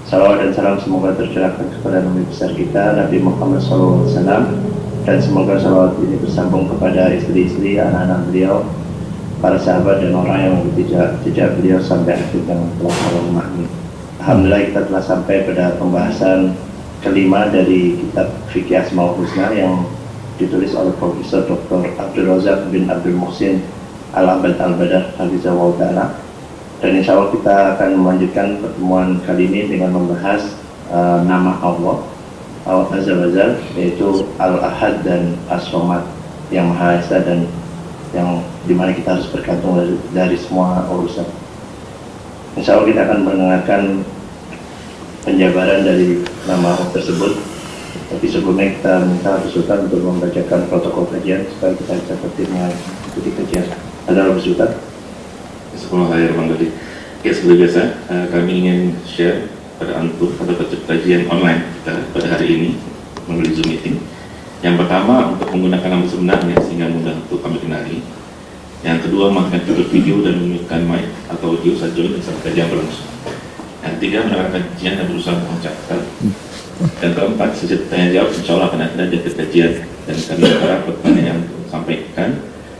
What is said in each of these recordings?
Salawat dan salam semoga tercurahkan kepada Nabi besar kita, Nabi Muhammad SAW, dan semoga salawat ini bersambung kepada istri-istri, anak-anak beliau, para sahabat dan orang yang mengikuti jejak beliau sampai akhir zaman kelak. Amin. Alhamdulillah, kita telah sampai pada pembahasan kelima dari kitab Fikih Asmaul Husna yang ditulis oleh Profesor Dr. Abdul Razak bin Abdul Muhsin Al-Abad Al-Badar Hafizahullah Ta'ala. Dan insya Allah kita akan melanjutkan pertemuan kali ini dengan membahas nama Allah Azza wa Jalla, yaitu Al-Ahad dan As-Somad, yang Maha Esa dan yang dimana kita harus bergantung dari semua urusan. Insya Allah kita akan mendengarkan penjabaran dari nama Allah tersebut. Tapi sebelumnya kita minta Sultan untuk membacakan protokol kajian supaya kita bisa tertibnya ikuti kajian. Ada Sultan? Bismillahirrahmanirrahim. Oke, seperti biasa, kami ingin share pada antum pada kajian online kita pada hari ini melalui Zoom meeting. Yang pertama, untuk menggunakan nama sebenarnya sehingga mudah untuk kami kenali. Yang kedua, menggunakan fitur video dan menggunakan mic atau audio saat join saat kajian berlangsung. Yang ketiga, mendengarkan kajian dan berusaha mengucapkan. Dan keempat, sesi tanya jawab insya Allah akan ada di kajian, dan kami berharap pertanyaan yang disampaikan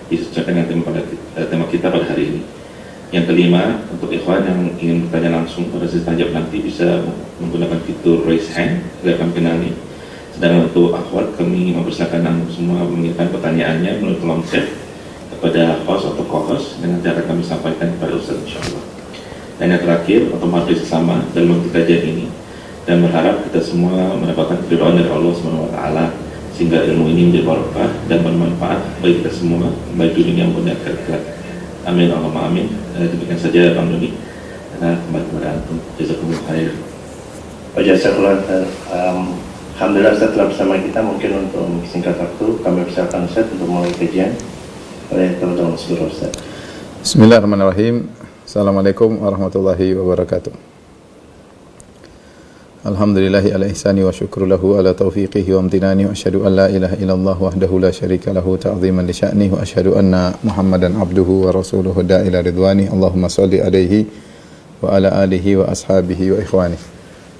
disesuaikan dengan tema kita pada hari ini. Yang kelima, untuk ikhwan yang ingin bertanya langsung pada sesi tanya jawab nanti bisa menggunakan fitur raise hand agar kami kenali. Sedangkan untuk akhwat, kami mempersilakan anda semua mengirimkan pertanyaannya melalui kolom chat kepada host atau co-host dengan cara kami sampaikan kepada Ustaz insyaAllah. Dan yang terakhir, untuk mari bersama dalam mengikuti kajian ini dan berharap kita semua mendapatkan keridhaan dari Allah SWT, sehingga ilmu ini menjadi barokah dan bermanfaat bagi kita semua, baik dunia maupun akhirat. Amin Allahumma amin. Demikian saja Bang Doni. Kembali kepada antum. Jazakumullah khair. Jazakumullah khair. Alhamdulillah Ustaz telah bersama kita. Mungkin untuk singkat waktu kami persilakan Ustaz untuk mulai kajian. Oleh teman-teman seluruh Ustaz. Bismillahirrahmanirrahim. Assalamualaikum warahmatullahi wabarakatuh. Alhamdulillahi ala ihsani wa syukru lahu ala taufiqihi wa amtinani wa asyhadu an la ilaha illallah wahdahu la syarika lahu ta'ziman li sya'nihi wa asyhadu anna Muhammadan abduhu wa rasuluhu da'ila ridwani. Allahumma shalli alaihi wa ala alihi wa ashabihi wa ikhwani.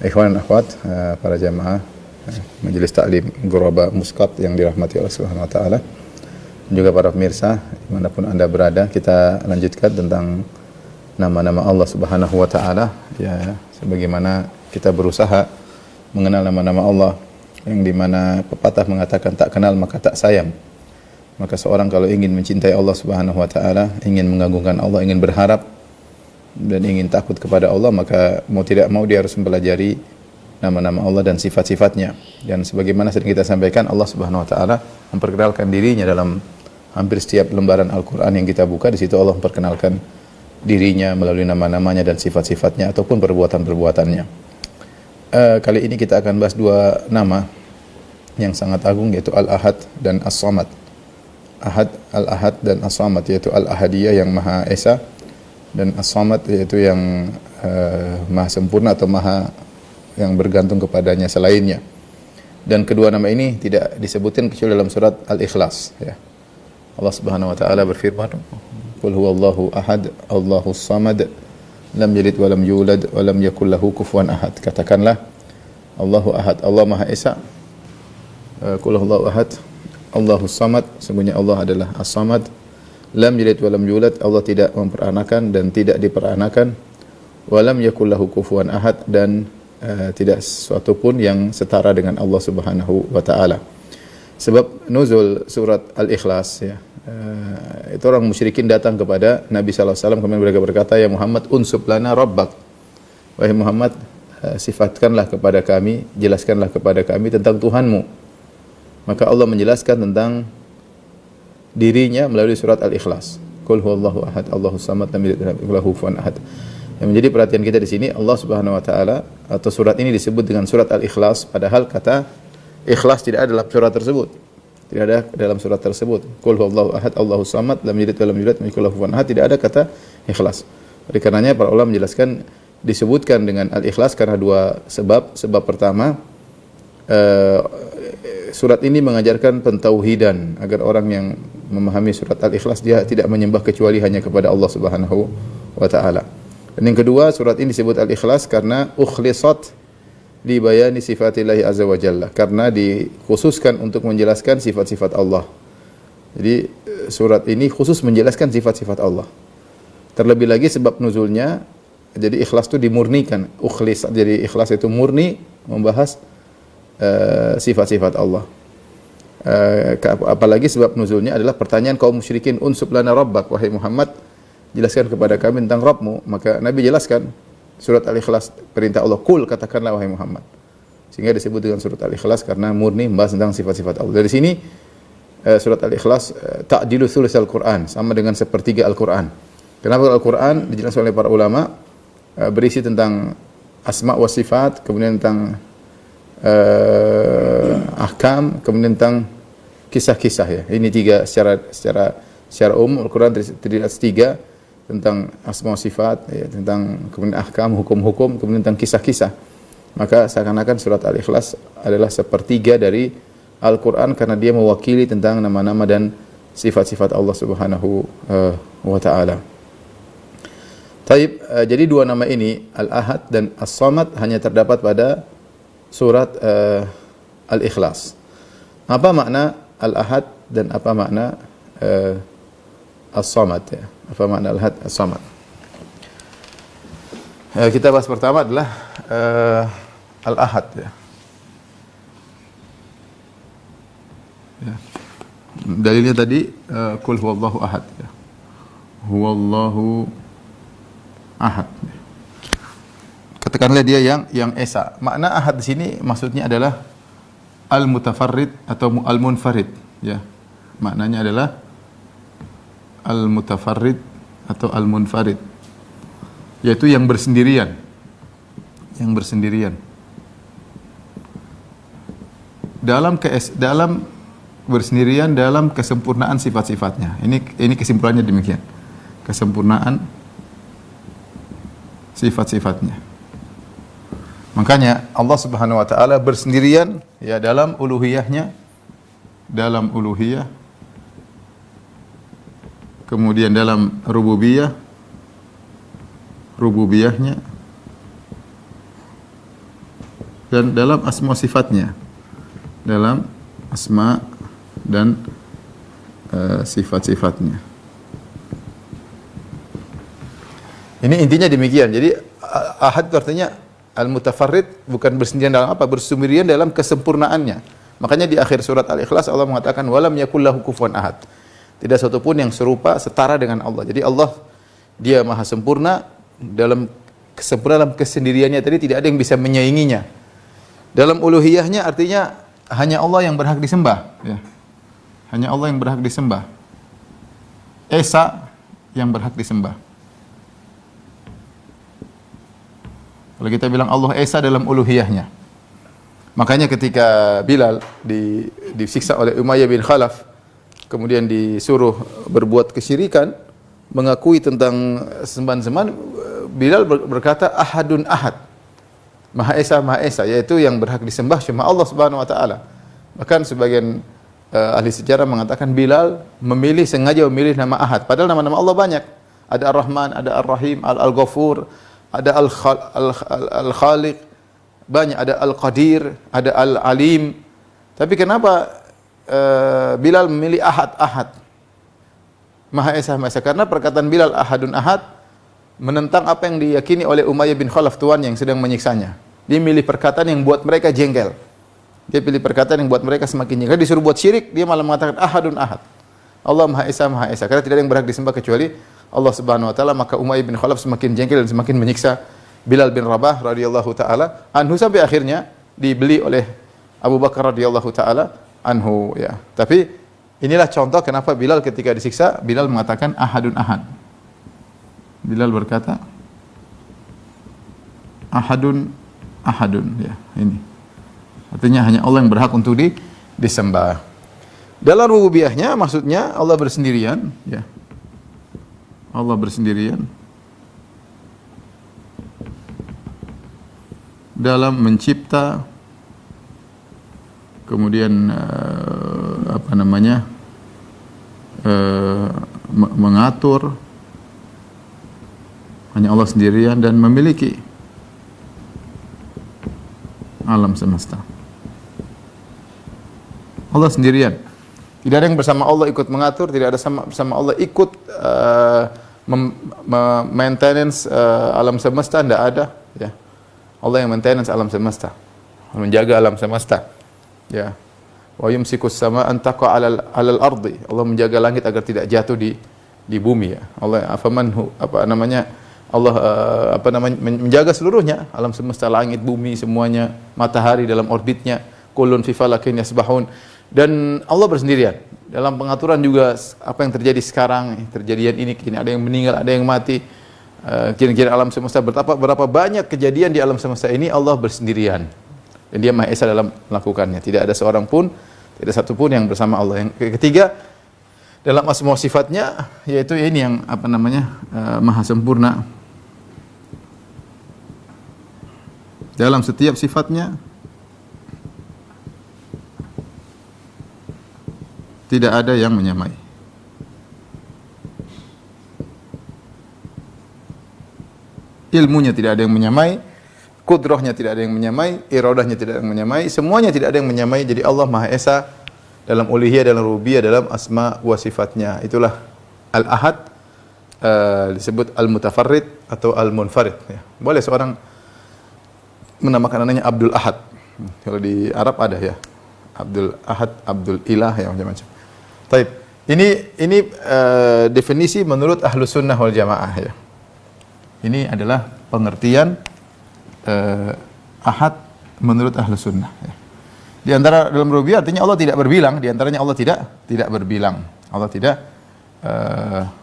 Ikhwan dan akhwat, para jamaah Majelis Ta'lim Ghuraba Muscat yang dirahmati Allah Subhanahu wa taala, juga para pemirsa dimanapun Anda berada, kita lanjutkan tentang nama-nama Allah Subhanahu wa taala, ya, sebagaimana kita berusaha mengenal nama-nama Allah, yang dimana pepatah mengatakan tak kenal maka tak sayang. Maka seorang kalau ingin mencintai Allah Subhanahu wa taala, ingin mengagungkan Allah, ingin berharap dan ingin takut kepada Allah, maka mau tidak mau dia harus mempelajari nama-nama Allah dan sifat-sifatnya. Dan sebagaimana sering kita sampaikan, Allah Subhanahu wa taala memperkenalkan dirinya dalam hampir setiap lembaran Al-Qur'an yang kita buka. Di situ Allah memperkenalkan dirinya melalui nama-namanya dan sifat-sifatnya ataupun perbuatan-perbuatannya. Kali ini kita akan bahas dua nama yang sangat agung, yaitu Al-Ahad dan As-Samad. Al-Ahad dan As-Samad, yaitu Al-Ahadiyah yang Maha Esa, dan As-Samad yaitu yang Maha Sempurna atau Maha yang bergantung kepadanya selainnya. Dan kedua nama ini tidak disebutkan kecuali dalam surat Al-Ikhlas, ya. Allah Subhanahu wa taala berfirman, "Qul huwallahu ahad, Allahus samad, lam yalid wa lam yulad wa lam yakul lahu kufuwan ahad." Katakanlah, Allahu ahad, Allah Maha Esa. Qul huwallahu ahad, Allahus samad, sesungguhnya Allah adalah As-Samad. Lam yalid wa lam yulad, Allah tidak memperanakan dan tidak diperanakan. Wa lam yakul lahu kufuwan ahad, dan tidak sesuatu pun yang setara dengan Allah Subhanahu wa taala. Sebab nuzul surat Al-Ikhlas, ya, itu orang musyrikin datang kepada Nabi sallallahu alaihi wasallam, kemudian mereka berkata, "Ya Muhammad, unsub lana rabbak." Wahai Muhammad, sifatkanlah kepada kami, jelaskanlah kepada kami tentang Tuhanmu. Maka Allah menjelaskan tentang dirinya melalui surat Al-Ikhlas. Qul huwallahu ahad, Allahus samad, lam yalid wa lam yakul lahu kufuwan ahad. Yang menjadi perhatian kita di sini, Allah Subhanahu wa taala atau surat ini disebut dengan surat Al-Ikhlas, padahal kata ikhlas tidak ada dalam surat tersebut. Tidak ada dalam surat tersebut. Qul huwallahu ahad, Allahus samad, lam yalid wa lam yulad wa lam yakul lahu kufuwan ahad, tidak ada kata ikhlas. Oleh karenanya para ulama menjelaskan disebutkan dengan Al-Ikhlas karena dua sebab. Sebab pertama, surat ini mengajarkan pentauhidan agar orang yang memahami surat Al-Ikhlas dia tidak menyembah kecuali hanya kepada Allah Subhanahu wa taala. Dan yang kedua, surat ini disebut Al-Ikhlas karena ukhlisat li bayani sifatillahi azza wa jalla, karena dikhususkan untuk menjelaskan sifat-sifat Allah. Jadi surat ini khusus menjelaskan sifat-sifat Allah. Terlebih lagi sebab nuzulnya, jadi ikhlas itu dimurnikan. Jadi ikhlas itu murni membahas sifat-sifat Allah. Apalagi sebab nuzulnya adalah pertanyaan kaum musyrikin, unsub lana rabbak, wahai Muhammad, jelaskan kepada kami tentang Rabbmu. Maka Nabi jelaskan surat Al-Ikhlas, perintah Allah, kul, katakanlah wahai Muhammad. Sehingga disebut dengan surat Al-Ikhlas karena murni membahas tentang sifat-sifat Allah. Dari sini surat Al-Ikhlas ta'dilu thulutsal Quran, sama dengan sepertiga Al-Quran. Kenapa Al-Quran dijelaskan oleh para ulama berisi tentang asma wa sifat, kemudian tentang ahkam, kemudian tentang kisah-kisah ya. Ini tiga secara umum Al-Quran terdiri atas tiga, tentang asma wa sifat ya, tentang kemudian ahkam, hukum-hukum, kemudian tentang kisah-kisah. Maka seakan-akan surat Al-Ikhlas adalah sepertiga dari Al-Quran karena dia mewakili tentang nama-nama dan sifat-sifat Allah Subhanahu wa taala. Taib, jadi dua nama ini Al-Ahad dan As-Samad hanya terdapat pada surat Al-Ikhlas. Apa makna Al-Ahad dan apa makna As-Samad ya? Apa makna Al-Ahad, As-Samad? Kita bahas pertama adalah Al-Ahad ya. Ya. Dalilnya tadi qul huwallahu ahad ya. Huwallahu ahad. Katakanlah dia yang esa. Makna ahad di sini maksudnya adalah al-mutafarrid atau al-munfarid ya. Maknanya adalah al-mutafarrid atau al-munfarid, yaitu yang bersendirian. Yang bersendirian. Dalam bersendirian dalam kesempurnaan sifat-sifatnya. Ini kesimpulannya demikian. Kesempurnaan sifat-sifatnya. Makanya Allah Subhanahu wa taala bersendirian ya dalam uluhiyahnya, dalam uluhiyah, kemudian dalam rububiyahnya, dan dalam asma sifatnya, dalam asma dan sifat-sifatnya. Ini intinya demikian. Jadi ahad itu artinya al-mutafarrid, bukan bersendirian dalam apa? Bersendirian dalam kesempurnaannya. Makanya di akhir surat Al-Ikhlas Allah mengatakan walam yakul lahu kufuwan ahad. Tidak satu pun yang serupa setara dengan Allah. Jadi Allah dia maha sempurna dalam kesempurnaan, dalam kesendiriannya tadi tidak ada yang bisa menyainginya. Dalam uluhiyahnya artinya hanya Allah yang berhak disembah ya. Hanya Allah yang berhak disembah. Esa yang berhak disembah. Kalau kita bilang Allah Esa dalam uluhiyahnya. Makanya ketika Bilal disiksa oleh Umayyah bin Khalaf, kemudian disuruh berbuat kesyirikan, mengakui tentang sembahan-sembahan, Bilal berkata ahadun ahad. Maha Esa, yaitu yang berhak disembah cuma Allah Subhanahu wa taala. Bahkan sebagian ahli sejarah mengatakan Bilal sengaja memilih nama Ahad, padahal nama-nama Allah banyak. Ada Ar-Rahman, ada Ar-Rahim, Al-Ghafur, ada Al-Khaliq, banyak, ada Al-Qadir, ada Al-Alim. Tapi kenapa Bilal memilih Ahad? Maha Esa. Karena perkataan Bilal ahadun ahad menentang apa yang diyakini oleh Umayyah bin Khalaf, tuan yang sedang menyiksanya. Dia milih perkataan yang buat mereka jengkel. Dia pilih perkataan yang buat mereka semakin jengkel. Disuruh buat syirik, dia malah mengatakan ahadun ahad. Allah Maha Esa, Maha Esa. Karena tidak ada yang berhak disembah kecuali Allah Subhanahu wa taala, maka Umayyah bin Khalaf semakin jengkel dan semakin menyiksa Bilal bin Rabah radhiyallahu taala anhu sampai akhirnya dibeli oleh Abu Bakar radhiyallahu taala anhu ya. Tapi inilah contoh kenapa Bilal ketika disiksa, Bilal mengatakan ahadun ahad. Bilal berkata ahadun ya, ini. Artinya hanya Allah yang berhak untuk disembah. Dalam rububiyahnya maksudnya Allah bersendirian ya. Allah bersendirian dalam mencipta, kemudian mengatur, hanya Allah sendirian, dan memiliki alam semesta. Allah sendirian. Tidak ada yang bersama Allah ikut mengatur, tidak ada bersama Allah ikut maintenance alam semesta, tidak ada. Ya. Allah yang maintenance alam semesta, menjaga alam semesta. Ya. Wa yumsikus sama an taqa 'alal ardi. Allah menjaga langit agar tidak jatuh di bumi ya. Allah Allah menjaga seluruhnya, alam semesta, langit, bumi, semuanya, matahari dalam orbitnya, kullun fi falakin yasbahun. Dan Allah bersendirian. Dalam pengaturan juga apa yang terjadi sekarang, terjadian ini, kini ada yang meninggal, ada yang mati. Kira-kira alam semesta berapa banyak kejadian di alam semesta ini, Allah bersendirian. Dan Dia Maha Esa dalam melakukannya. Tidak ada seorang pun, tidak satu pun yang bersama Allah. Yang ketiga, dalam asma sifatnya, yaitu ini yang maha sempurna. Dalam setiap sifatnya tidak ada yang menyamai. Ilmunya tidak ada yang menyamai, kudrahnya tidak ada yang menyamai, iradahnya tidak ada yang menyamai, semuanya tidak ada yang menyamai. Jadi Allah Maha Esa dalam uluhiyah, dalam rububiyah, dalam asma wa sifatnya. Itulah Al-Ahad, disebut Al-Mutafarrid atau Al-Munfarid. Ya. Boleh seorang menamakan anaknya Abdul Ahad. Kalau di Arab ada ya, Abdul Ahad, Abdul Ilah, ya macam-macam. Taib. Ini definisi menurut Ahlus Sunnah wal Jamaah ya. Ini adalah pengertian Ahad menurut Ahlus Sunnah ya. Di antara dalam rububiyah artinya Allah tidak berbilang, di antaranya Allah tidak berbilang. Allah tidak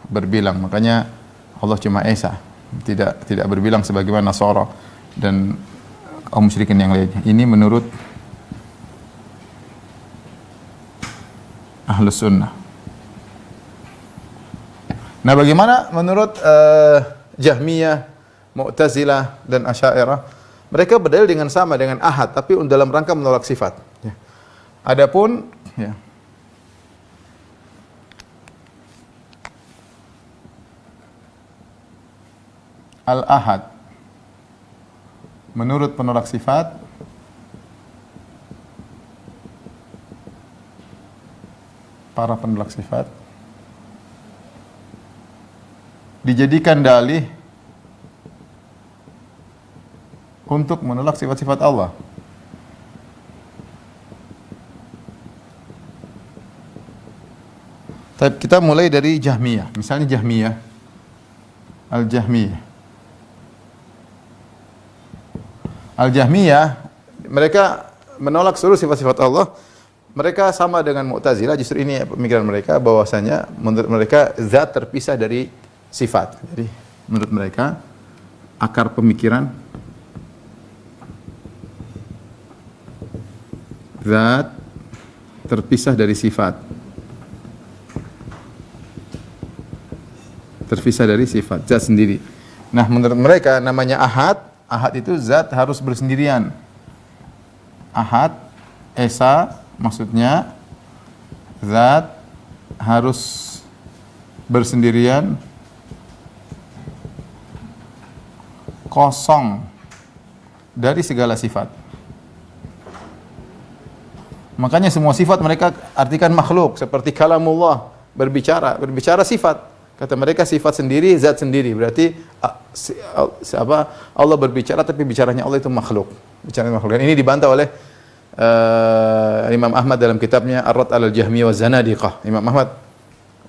berbilang. Makanya Allah cuma Esa, tidak berbilang sebagaimana Nasara dan kaum musyrikin yang lainnya. Ini menurut Ahlus Sunnah. Nah, bagaimana menurut Jahmiyah, Mu'tazilah dan Asy'ariyah? Mereka berdalil dengan sama dengan Ahad, tapi dalam rangka menolak sifat. Ya. Adapun ya, Al-Ahad menurut penolak sifat para penolak sifat dijadikan dalih untuk menolak sifat-sifat Allah. Tapi kita mulai dari Jahmiyah. Misalnya Jahmiyah, Al-Jahmiyah. Al-Jahmiyah, mereka menolak seluruh sifat-sifat Allah. Mereka sama dengan Mu'tazilah, justru ini pemikiran mereka, bahwasanya menurut mereka zat terpisah dari sifat. Jadi menurut mereka akar pemikiran zat terpisah dari sifat. Terpisah dari sifat, zat sendiri. Nah, menurut mereka namanya Ahad. Ahad itu zat harus bersendirian. Ahad, Esa, maksudnya zat harus bersendirian, kosong dari segala sifat. Makanya semua sifat mereka artikan makhluk, seperti kalamullah, berbicara sifat. Kata mereka sifat sendiri, zat sendiri. Berarti Allah berbicara tapi bicaranya Allah itu makhluk. Bicaranya makhluk. Dan ini dibantah oleh Imam Ahmad dalam kitabnya Ar-Rad 'alal Jahmiyah wa Zanadiqah. Imam Ahmad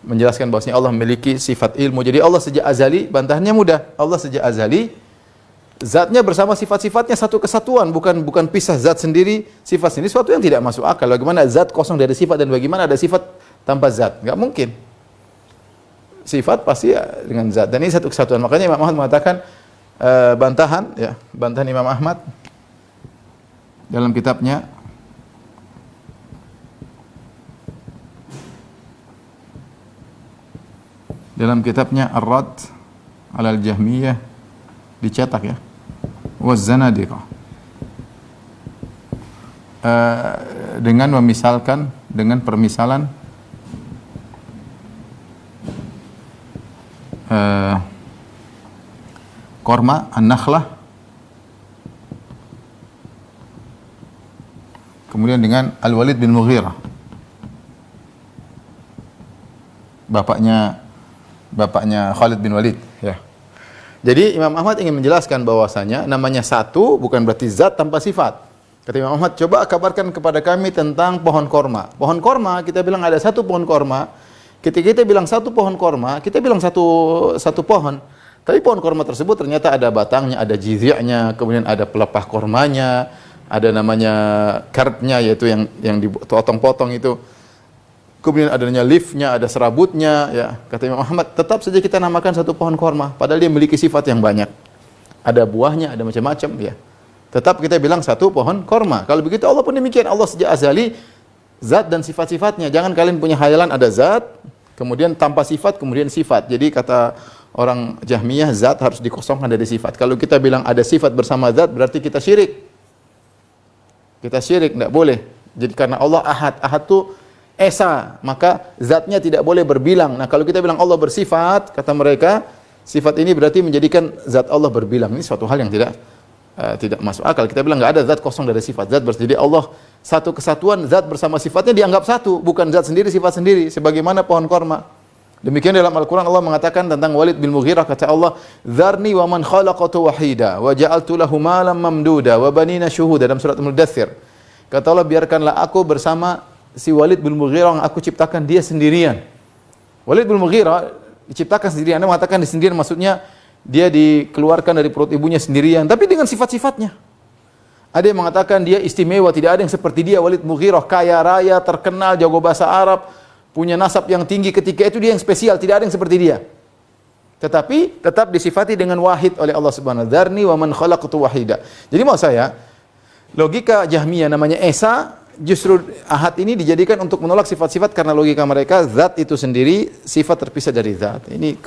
menjelaskan bahwasanya Allah memiliki sifat ilmu. Jadi Allah sejak azali, bantahannya mudah. Allah sejak azali zatnya bersama sifat-sifatnya satu kesatuan, bukan pisah, zat sendiri, sifat sendiri, sesuatu yang tidak masuk akal. Bagaimana zat kosong dari sifat dan bagaimana ada sifat tanpa zat? Enggak mungkin. Sifat pasti ya dengan zat, dan ini satu kesatuan. Makanya Imam Ahmad mengatakan bantahan Imam Ahmad dalam kitabnya Ar-Rad 'alal Jahmiyah, dicetak ya, waz-Zanadiqah, dengan memisalkan dengan permisalan korma, an-nakhlah kemudian dengan Al-Walid bin Mughirah, bapaknya Khalid bin Walid, ya. Jadi Imam Ahmad ingin menjelaskan bahwasanya namanya satu bukan berarti zat tanpa sifat. Kata Imam Ahmad, coba kabarkan kepada kami tentang pohon korma. Pohon korma, kita bilang ada satu pohon korma. Ketika kita bilang satu pohon korma, kita bilang satu pohon. Tapi pohon korma tersebut ternyata ada batangnya, ada jizi'nya, kemudian ada pelepah kormanya, ada namanya kartnya, yaitu yang dipotong-potong itu. Kemudian adanya leafnya, ada serabutnya, ya. Kata Imam Ahmad, tetap saja kita namakan satu pohon korma, padahal dia memiliki sifat yang banyak. Ada buahnya, ada macam-macam, ya. Tetap kita bilang satu pohon korma. Kalau begitu Allah pun demikian. Allah sejak azali zat dan sifat-sifatnya. Jangan kalian punya khayalan ada zat, kemudian tanpa sifat, kemudian sifat. Jadi kata orang Jahmiyah, zat harus dikosongkan dari sifat. Kalau kita bilang ada sifat bersama zat, berarti kita syirik. Kita syirik, tidak boleh. Jadi karena Allah ahad. Ahad itu esa, maka zatnya tidak boleh berbilang. Nah, kalau kita bilang Allah bersifat, kata mereka, sifat ini berarti menjadikan zat Allah berbilang. Ini suatu hal yang tidak masuk akal. Kita bilang nggak ada zat kosong dari sifat. Zat jadi Allah satu kesatuan, zat bersama sifatnya dianggap satu, bukan zat sendiri sifat sendiri, sebagaimana pohon korma. Demikian dalam Al-Quran Allah mengatakan tentang Walid bin Mughirah, kata Allah, "Dzarni wa man khalaqtu wahida wa ja'altu lahu malam mamduda wa banina syuhuda," dalam surat Al-Mudaththir. Kata Allah, biarkanlah aku bersama si Walid bin Mughirah yang aku ciptakan dia sendirian. Walid bin Mughirah diciptakan sendirian. Anda mengatakan di sendirian maksudnya dia dikeluarkan dari perut ibunya sendirian, tapi dengan sifat-sifatnya. Ada yang mengatakan dia istimewa, tidak ada yang seperti dia. Walid bin Mughirah kaya raya, terkenal, jago bahasa Arab, punya nasab yang tinggi, ketika itu dia yang spesial, tidak ada yang seperti dia. Tetapi tetap disifati dengan wahid oleh Allah Subhanahu wa taala. "Dzarni wa man khalaqtu wahida." Jadi maksud saya, logika Jahmiyah namanya esa, justru ahad ini dijadikan untuk menolak sifat-sifat karena logika mereka zat itu sendiri sifat terpisah dari zat. Ini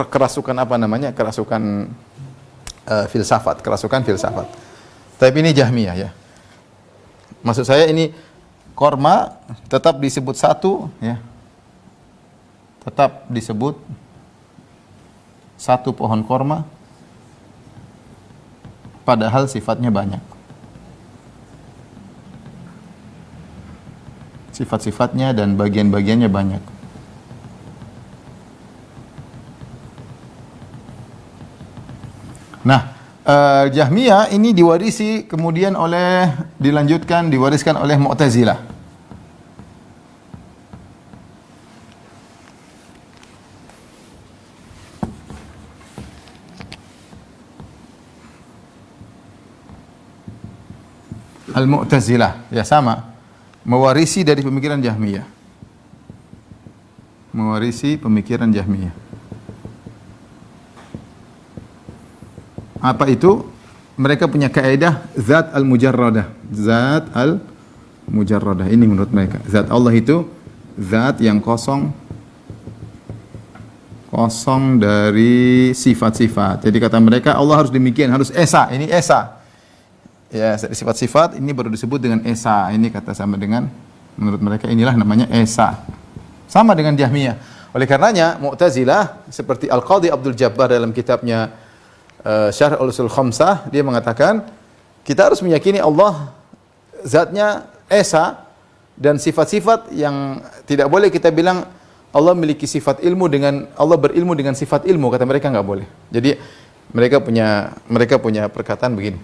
kerasukan apa namanya? Kerasukan filsafat, kerasukan filsafat. Tapi ini Jahmiyah, ya. Maksud saya ini korma tetap disebut satu, ya. Tetap disebut satu pohon korma, padahal sifatnya banyak. Sifat-sifatnya dan bagian-bagiannya banyak. Nah, Jahmiyah ini diwariskan oleh Mu'tazilah. Al-Mu'tazilah, ya sama. Mewarisi dari pemikiran Jahmiyah. Mewarisi pemikiran Jahmiyah. Apa itu? Mereka punya kaidah zat al-mujarradah. Zat al-mujarradah. Ini menurut mereka. Zat Allah itu zat yang kosong dari sifat-sifat. Jadi kata mereka Allah harus demikian, harus esa. Ini esa. Ya, sifat-sifat ini baru disebut dengan esa. Ini kata sama dengan, menurut mereka inilah namanya esa. Sama dengan Jahmiyah. Oleh karenanya Mu'tazilah seperti Al-Qadhi Abdul Jabbar dalam kitabnya Syarh Al-Usul Khamsah, dia mengatakan kita harus meyakini Allah zatnya esa dan sifat-sifat yang tidak boleh kita bilang Allah memiliki sifat ilmu dengan Allah berilmu dengan sifat ilmu, kata mereka enggak boleh. Jadi mereka punya perkataan begini.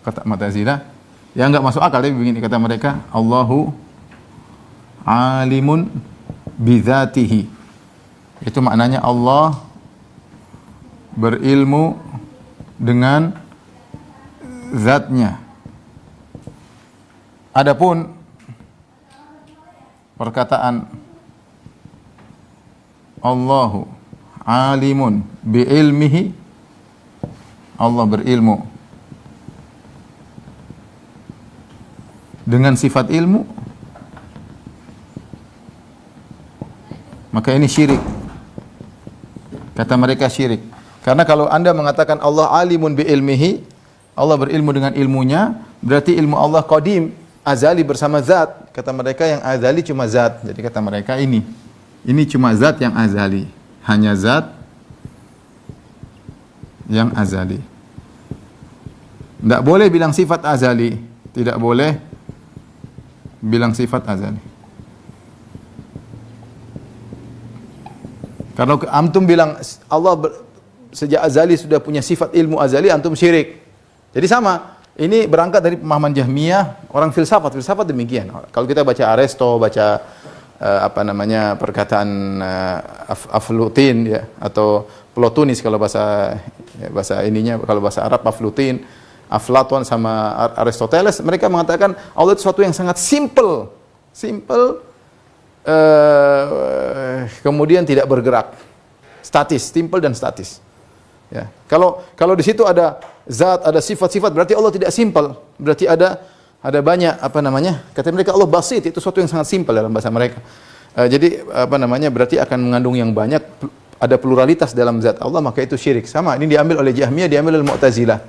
Kata Mu'tazilah, yang enggak masuk akal, tapi begini kata mereka, Allahu alimun bidzatihi. Itu maknanya Allah berilmu dengan zatnya. Adapun perkataan Allahu alimun bi ilmihi, Allah berilmu dengan sifat ilmu, maka ini syirik. Kata mereka syirik. Karena kalau Anda mengatakan Allah alimun bi ilmihi, Allah berilmu dengan ilmunya, berarti ilmu Allah qadim, azali bersama zat. Kata mereka yang azali cuma zat. Jadi kata mereka ini cuma zat yang azali, hanya zat yang azali. Tidak boleh bilang sifat azali, tidak boleh bilang sifat azali. Kalau antum bilang Allah sejak azali sudah punya sifat ilmu azali, antum syirik. Jadi sama. Ini berangkat dari pemahaman Jahmiyah, orang filsafat demikian. Kalau kita baca Aristo, baca perkataan Aflutin ya, atau Plotinus kalau bahasa ininya, kalau bahasa Arab Aflutin, Aflaton sama Aristoteles, mereka mengatakan Allah itu sesuatu yang sangat simple, kemudian tidak bergerak, statis, simple dan statis. Ya. Kalau di situ ada zat, ada sifat-sifat, berarti Allah tidak simple, berarti ada banyak kata mereka Allah basit, itu sesuatu yang sangat simple dalam bahasa mereka. Jadi berarti akan mengandung yang banyak, ada pluralitas dalam zat Allah, maka itu syirik. Sama, ini diambil oleh Jahmiyah, diambil oleh Mu'tazilah.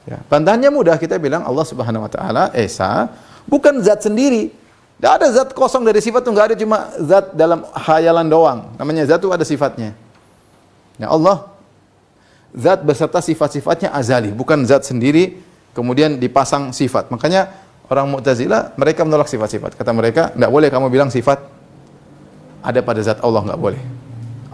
Ya. Bantahannya mudah, kita bilang Allah Subhanahu wa taala esa bukan zat sendiri. Tidak ada zat kosong dari sifat itu, enggak ada, cuma zat dalam khayalan doang. Namanya zat itu ada sifatnya. Ya Allah zat beserta sifat-sifatnya azali, bukan zat sendiri kemudian dipasang sifat. Makanya orang Mu'tazilah mereka menolak sifat-sifat. Kata mereka, enggak boleh kamu bilang sifat ada pada zat Allah, enggak boleh.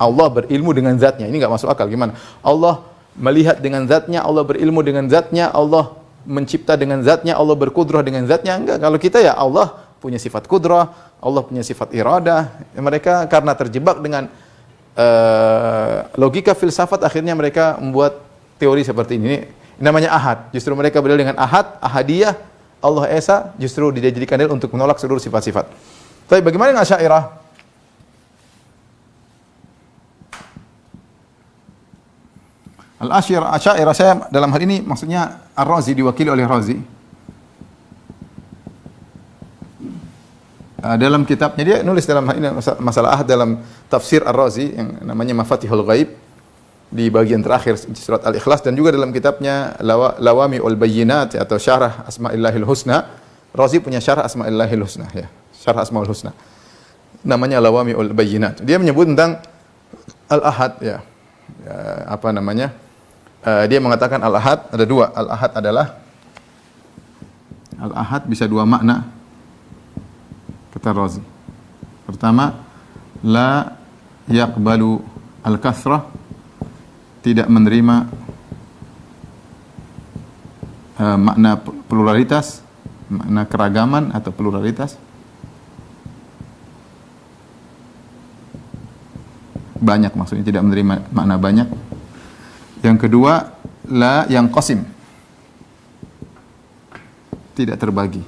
Allah berilmu dengan zatnya. Ini enggak masuk akal. Gimana? Allah melihat dengan zatnya, Allah berilmu dengan zatnya, Allah mencipta dengan zatnya, Allah berkudrah dengan zatnya. Enggak. Kalau kita ya Allah punya sifat kudrah, Allah punya sifat iradah. Mereka karena terjebak dengan logika filsafat, akhirnya mereka membuat teori seperti ini. Ini namanya ahad. Justru mereka berdalil dengan ahad, ahadiyah, Allah esa, justru dijadikan dalil untuk menolak seluruh sifat-sifat. Tapi bagaimana dengan Asy'ariyah? Al-Asy'ariyah, saya dalam hal ini maksudnya Ar-Razi, diwakili oleh Razi. Dalam kitabnya dia nulis dalam hal ini masalah ahad dalam tafsir Ar-Razi yang namanya Mafatihul Ghaib di bagian terakhir surat Al-Ikhlas, dan juga dalam kitabnya Lawami'ul Bayyinat atau Syarah Asma'illahil Husna. Razi punya Syarah Asma'illahil Husna ya, Syarah Asma'ul Husna. Namanya Lawami'ul Bayyinat. Dia menyebut tentang Al-Ahad ya. Dia mengatakan Al-Ahad ada dua. Al-Ahad adalah Al-Ahad bisa dua makna. Kata Razi. Pertama, la yaqbalu al-kathrah, tidak menerima makna pluralitas, makna keragaman atau pluralitas. Banyak maksudnya, tidak menerima makna banyak. Yang kedua, la yang qasim, tidak terbagi.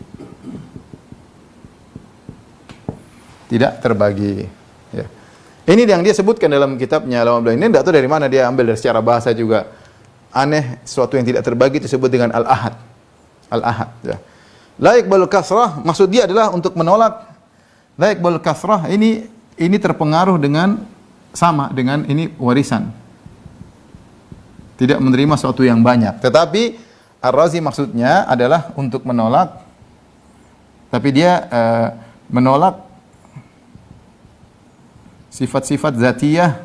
Tidak terbagi. Ya. Ini yang dia sebutkan dalam kitabnya Lawami'ul Bayyinat. Ini tidak tahu dari mana dia ambil, dari secara bahasa juga aneh. Sesuatu yang tidak terbagi disebut dengan Al-Ahad. Al-Ahad. Ya. La yaqbalul kasrah, maksud dia adalah untuk menolak. La yaqbalul kasrah ini terpengaruh dengan sama dengan ini warisan. Tidak menerima sesuatu yang banyak. Tetapi Ar-Razi maksudnya adalah untuk menolak. Tapi dia menolak sifat-sifat zatiyah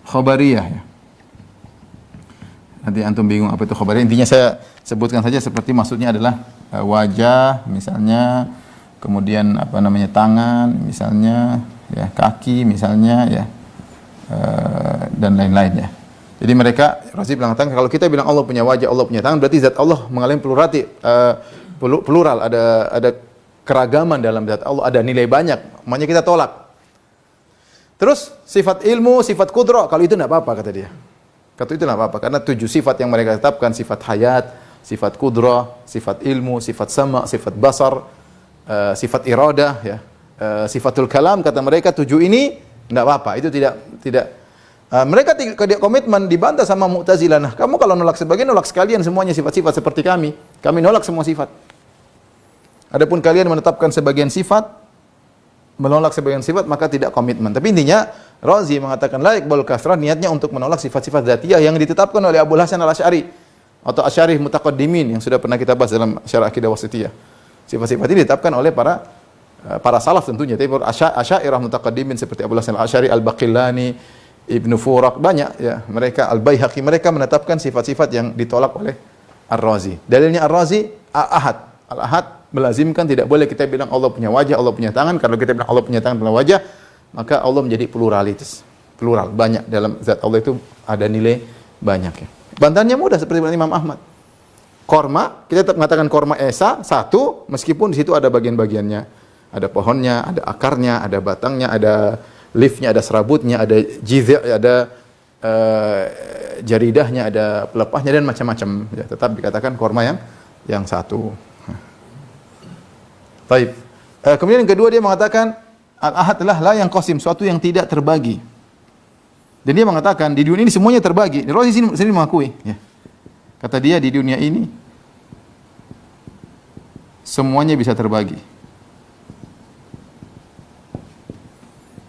khabariyah ya. Nanti antum bingung apa itu khabariyah. Intinya saya sebutkan saja seperti maksudnya adalah wajah misalnya, kemudian tangan misalnya, ya, kaki misalnya ya, dan lain-lain ya. Jadi mereka, Razi mengatakan kalau kita bilang Allah punya wajah, Allah punya tangan, berarti zat Allah mengalami plural, ada keragaman dalam zat Allah, ada nilai banyak, makanya kita tolak. Terus sifat ilmu, sifat kudrah, kalau itu tidak apa-apa kata dia. Kata itu tidak apa-apa, karena 7 sifat yang mereka tetapkan, sifat hayat, sifat kudrah, sifat ilmu, sifat sama, sifat basar, sifat iradah, ya, sifatul kalam, kata mereka 7 ini tidak apa-apa, itu tidak mereka tidak komitmen, dibantah sama Mu'tazilah. Nah, kamu kalau nolak sebagian, nolak sekalian semuanya sifat-sifat seperti kami nolak semua sifat. Adapun kalian menetapkan sebagian sifat, menolak sebagian sifat, maka tidak komitmen. Tapi intinya Razi mengatakan la yaqbalul kasrah, niatnya untuk menolak sifat-sifat dzatiyah yang ditetapkan oleh Abu Hasan Al-Asy'ari atau Asy'ari mutaqaddimin yang sudah pernah kita bahas dalam Syarah Aqidah Wasithiyah. Sifat-sifat ini ditetapkan oleh para salaf tentunya, tapi Asy'ariyah mutaqaddimin seperti Abu Hasan Al-Asy'ari, Al-Baqillani, Ibnu Furak, banyak ya, mereka Al-Baihaqi, mereka menetapkan sifat-sifat yang ditolak oleh Ar-Razi. Dalilnya Ar-Razi Al-Ahad. Al-Ahad melazimkan, tidak boleh kita bilang Allah punya wajah, Allah punya tangan. Kalau kita bilang Allah punya tangan, punya wajah, maka Allah menjadi pluralitas. Plural, banyak dalam zat Allah itu ada nilai banyak ya. Bantahannya mudah seperti Imam Ahmad. Korma, kita tetap mengatakan korma esa satu, meskipun di situ ada bagian-bagiannya, ada pohonnya, ada akarnya, ada batangnya, ada leafnya, ada serabutnya, ada jizi', ada jaridahnya, ada pelepahnya dan macam-macam. Ya, tetap dikatakan korma yang satu. Baik. Kemudian yang kedua dia mengatakan al-ahad adalah la yang qasim, suatu yang tidak terbagi. Dan dia mengatakan di dunia ini semuanya terbagi. Razi sendiri mengakui. Ya. Kata dia di dunia ini semuanya bisa terbagi.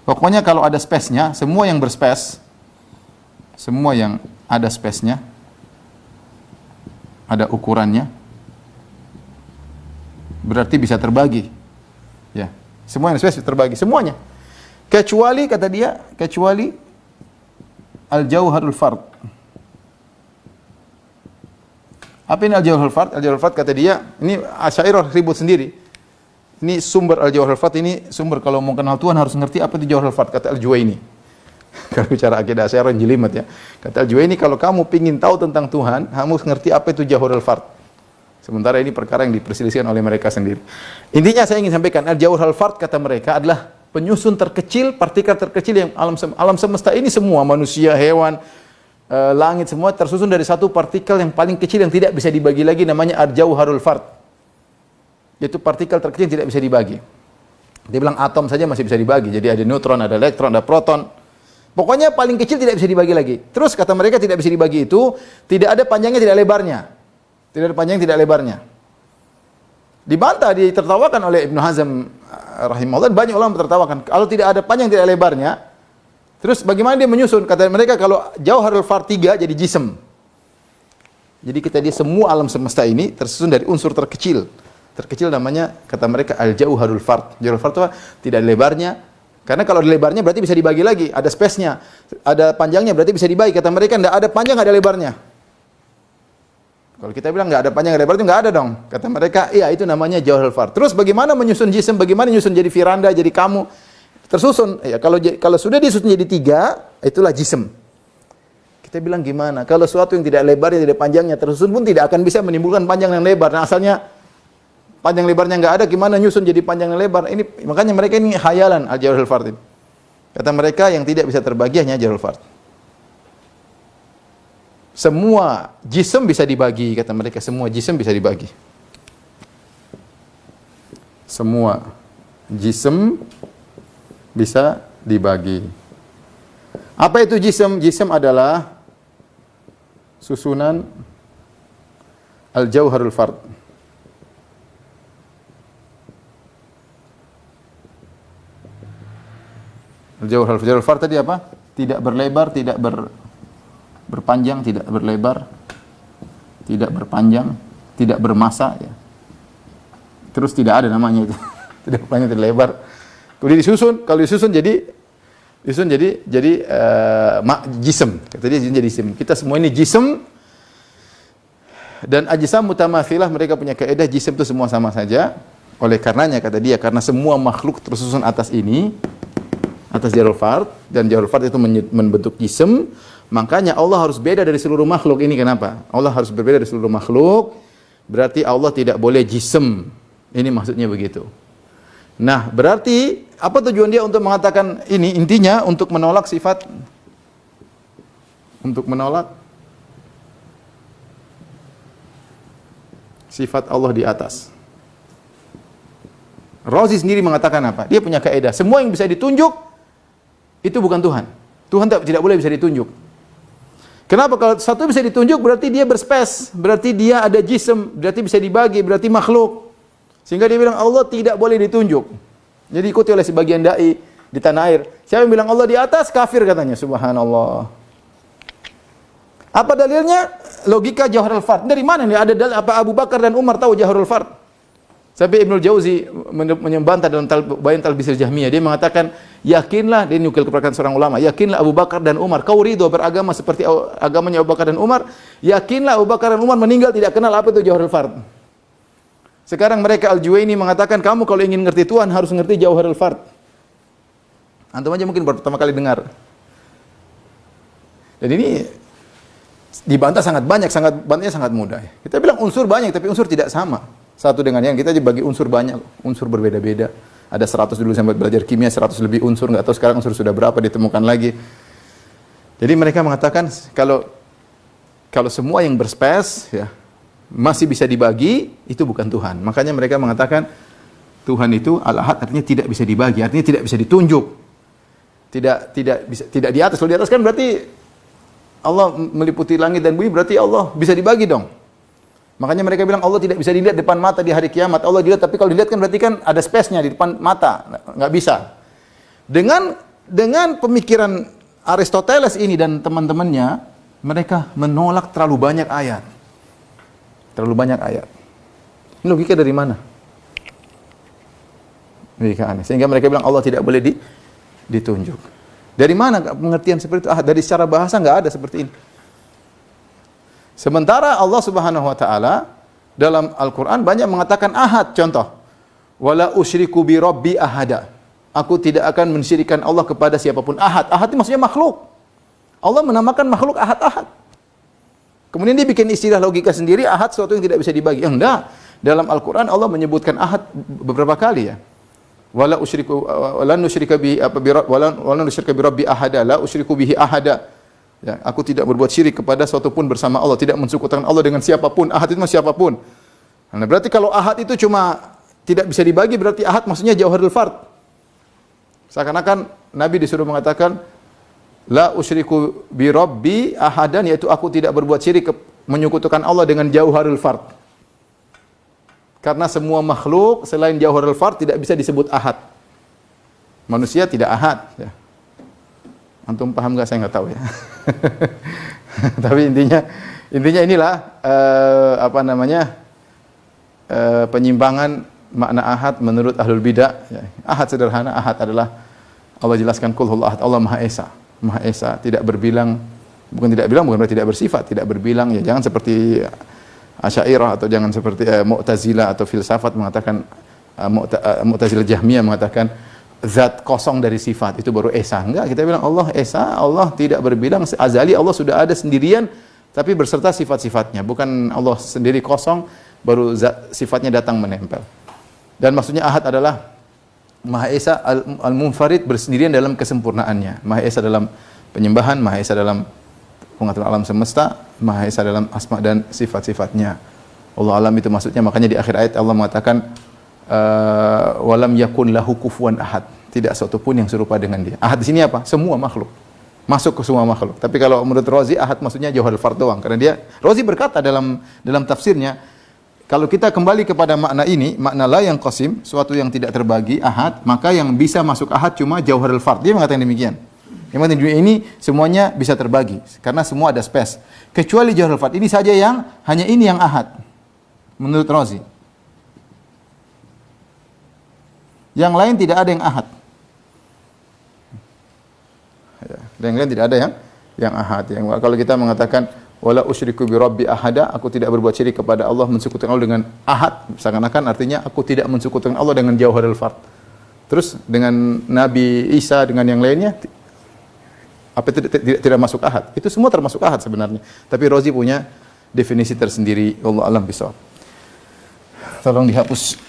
Pokoknya kalau ada space-nya, semua yang berspace, semua yang ada space-nya, ada ukurannya, berarti bisa terbagi. Ya, semua yang space terbagi, semuanya. Kecuali kata dia, kecuali al-jauharul fard. Apa ini al-jauharul fard? Al-jauharul fard kata dia, ini Asy'ariyah ribut sendiri. Ini sumber al-jauharul fard, ini sumber kalau mau kenal Tuhan harus ngerti apa itu jauharul fard, kata Al-Juwaini. Kalau bicara akidah Asy'ariyah jelimet ya. Kata Al-Juwaini, kalau kamu pingin tahu tentang Tuhan, kamu harus ngerti apa itu jauharul fard. Sementara ini perkara yang diperselisihkan oleh mereka sendiri. Intinya saya ingin sampaikan, al-jauharul fard kata mereka adalah penyusun terkecil, partikel terkecil yang alam semesta ini semua, manusia, hewan, langit semua tersusun dari satu partikel yang paling kecil yang tidak bisa dibagi lagi, namanya al-jauharul fard. Yaitu partikel terkecil yang tidak bisa dibagi. Dia bilang atom saja masih bisa dibagi. Jadi ada neutron, ada elektron, ada proton. Pokoknya paling kecil tidak bisa dibagi lagi. Terus kata mereka tidak bisa dibagi itu, tidak ada panjangnya, tidak lebarnya. Tidak ada panjang, tidak lebarnya. Dibantah, ditertawakan oleh Ibnu Hazm rahimahullah, banyak ulama tertawakan. Kalau tidak ada panjang, tidak lebarnya, terus bagaimana dia menyusun? Kata mereka kalau jauharul fard 3 jadi jism. Jadi dia semua alam semesta ini tersusun dari unsur terkecil. Terkecil namanya kata mereka al-jauharul fard. Jauharul fard itu tidak ada lebarnya. Karena kalau ada lebarnya berarti bisa dibagi lagi, ada space-nya. Ada panjangnya berarti bisa dibagi. Kata mereka tidak ada panjang, tidak ada lebarnya. Kalau kita bilang nggak ada panjang, nggak ada lebar itu nggak ada dong. Kata mereka, iya itu namanya jauharul fard. Terus bagaimana menyusun jism? Bagaimana menyusun jadi firanda, jadi kamu? Tersusun. Ya, kalau sudah disusun jadi 3, itulah jism. Kita bilang gimana? Kalau suatu yang tidak lebarnya, tidak panjangnya tersusun pun tidak akan bisa menimbulkan panjang dan lebar. Nah, asalnya panjang lebarnya nggak ada, gimana nyusun jadi panjang dan lebar? Ini makanya mereka ini khayalan al-jauharul fard. Kata mereka yang tidak bisa terbagi hanya jauharul fard. Semua jism bisa dibagi, kata mereka, semua jism bisa dibagi. Semua jism bisa dibagi. Apa itu jism? Jism adalah susunan al-jauharul fard. Al-jauharul fard tadi apa? Tidak berlebar, tidak berpanjang, tidak berlebar, tidak berpanjang, tidak bermassa ya. Terus tidak ada namanya itu. Tidak berpanjang, tidak lebar. Kemudian disusun, kalau disusun jadi jism. Kata dia jadi jism. Kita semua ini jism dan ajsam mutamathilah, mereka punya kaidah jism itu semua sama saja. Oleh karenanya kata dia, karena semua makhluk tersusun atas ini, atas jauharul fard, dan jauharul fard itu membentuk jism, makanya Allah harus beda dari seluruh makhluk. Ini kenapa? Allah harus berbeda dari seluruh makhluk, berarti Allah tidak boleh jism. Ini maksudnya begitu. Nah, berarti apa tujuan dia untuk mengatakan ini? Intinya untuk menolak sifat, untuk menolak sifat Allah di atas. Razi sendiri mengatakan apa? Dia punya kaidah, semua yang bisa ditunjuk itu bukan Tuhan. Tuhan tidak boleh bisa ditunjuk. Kenapa? Kalau satu bisa ditunjuk berarti dia berspace, berarti dia ada jism, berarti bisa dibagi, berarti makhluk. Sehingga dia bilang Allah tidak boleh ditunjuk. Jadi ikuti oleh sebagian dai di tanah air. Siapa yang bilang Allah di atas, kafir katanya. Subhanallah. Apa dalilnya? Logika jauharul fard. Dari mana nih ada dalil? Apa Abu Bakar dan Umar tahu jauharul fard? Sampai Ibnul Jauzi menyembantah dalam Bayan Talbisil Jahmiyah, dia mengatakan, yakinlah, dia nukil kepercayaan seorang ulama, yakinlah Abu Bakar dan Umar, kau ridho beragama seperti agamanya Abu Bakar dan Umar, yakinlah Abu Bakar dan Umar meninggal tidak kenal apa itu jauharul fard. Sekarang mereka Al-Juwaini mengatakan kamu kalau ingin ngerti Tuhan harus ngerti Jauharul Fard. Antum aja mungkin baru pertama kali dengar. Dan ini dibantah sangat banyak, bantahnya sangat mudah. Kita bilang unsur banyak, tapi unsur tidak sama. Satu dengan yang kita bagi unsur banyak, unsur berbeda-beda. Ada 100 dulu sampai belajar kimia, 100 lebih unsur, nggak tahu sekarang unsur sudah berapa ditemukan lagi. Jadi mereka mengatakan kalau semua yang berspes ya masih bisa dibagi, itu bukan Tuhan. Makanya mereka mengatakan Tuhan itu al-ahad artinya tidak bisa dibagi, artinya tidak bisa ditunjuk. Tidak di atas. Kalau di atas kan berarti Allah meliputi langit dan bumi, berarti Allah bisa dibagi dong. Makanya mereka bilang Allah tidak bisa dilihat depan mata di hari kiamat. Allah dilihat, tapi kalau dilihat kan berarti kan ada space-nya di depan mata, nggak bisa. Dengan pemikiran Aristoteles ini dan teman-temannya, mereka menolak terlalu banyak ayat. Terlalu banyak ayat. Ini logika dari mana? Logika aneh. Sehingga mereka bilang Allah tidak boleh ditunjuk. Dari mana pengertian seperti itu? Dari secara bahasa nggak ada seperti ini. Sementara Allah Subhanahu wa taala dalam Al-Qur'an banyak mengatakan ahad, contoh. Wala usyriku bi rabbi ahada. Aku tidak akan mensyirikan Allah kepada siapapun. Ahad. Ahad itu maksudnya makhluk. Allah menamakan makhluk ahad-ahad. Kemudian dia bikin istilah logika sendiri, ahad sesuatu yang tidak bisa dibagi. Enggak. Dalam Al-Qur'an Allah menyebutkan ahad beberapa kali ya. Wala usyriku wala nusyrika bi wala nusyrika bi rabbi ahada la usyriku bihi ahada. Ya, aku tidak berbuat syirik kepada suatu pun bersama Allah, tidak mensekutukan Allah dengan siapapun. Ahad itu mah siapapun. Nah, berarti kalau ahad itu cuma tidak bisa dibagi, berarti ahad maksudnya Jauharul Fard. Seakan-akan Nabi disuruh mengatakan la usyriku bi rabbi ahadan, yaitu aku tidak berbuat syirik menyekutukan Allah dengan Jauharul Fard. Karena semua makhluk selain Jauharul Fard tidak bisa disebut ahad. Manusia tidak ahad. Ya. Antum paham nggak? Saya nggak tahu ya. Tapi intinya inilah penyimpangan makna ahad menurut ahlul bidah. Ya. Ahad sederhana. Ahad adalah Allah jelaskan kul huwallahu ahad. Allah Maha Esa. Maha Esa, tidak berbilang, bukan berarti tidak bersifat, tidak berbilang. Ya jangan seperti Asy'ariyah atau jangan seperti Mu'tazilah atau filsafat mengatakan Mu'tazilah Jahmiyah mengatakan zat kosong dari sifat itu baru esa. Enggak, kita bilang Allah esa, Allah tidak berbilang, azali Allah sudah ada sendirian tapi berserta sifat-sifatnya, bukan Allah sendiri kosong baru zat sifatnya datang menempel. Dan maksudnya ahad adalah Maha Esa al-munfarid, bersendirian dalam kesempurnaannya. Maha Esa dalam penyembahan, Maha Esa dalam pengaturan alam semesta, Maha Esa dalam asma dan sifat-sifatnya. Allah alam itu maksudnya, makanya di akhir ayat Allah mengatakan walam yakun lahu kufuwan ahad. Tidak satu pun yang serupa dengan dia. Ahad di sini apa? Semua makhluk. Masuk ke semua makhluk. Tapi kalau menurut Razi, ahad maksudnya Jauharul Fard doang. Karena Razi berkata dalam tafsirnya, kalau kita kembali kepada makna ini, makna la yang qasim, suatu yang tidak terbagi, ahad, maka yang bisa masuk ahad cuma Jauharul Fard. Dia mengatakan demikian. Yang penting dunia ini semuanya bisa terbagi karena semua ada space. Kecuali Jauharul Fard. Ini saja yang hanya ini yang ahad. Menurut Razi. Yang lain tidak ada yang ahad. Yang lain tidak ada yang ahad. Yang kalau kita mengatakan wala usyriku bi rabbi ahada, aku tidak berbuat syirik kepada Allah, mensekutukan Allah dengan ahad, seakan-akan artinya aku tidak mensekutukan Allah dengan Jauharul Fard. Terus dengan Nabi Isa dengan yang lainnya apa tidak masuk ahad? Itu semua termasuk ahad sebenarnya. Tapi Razi punya definisi tersendiri. Allah alam bisawab. Tolong dihapus.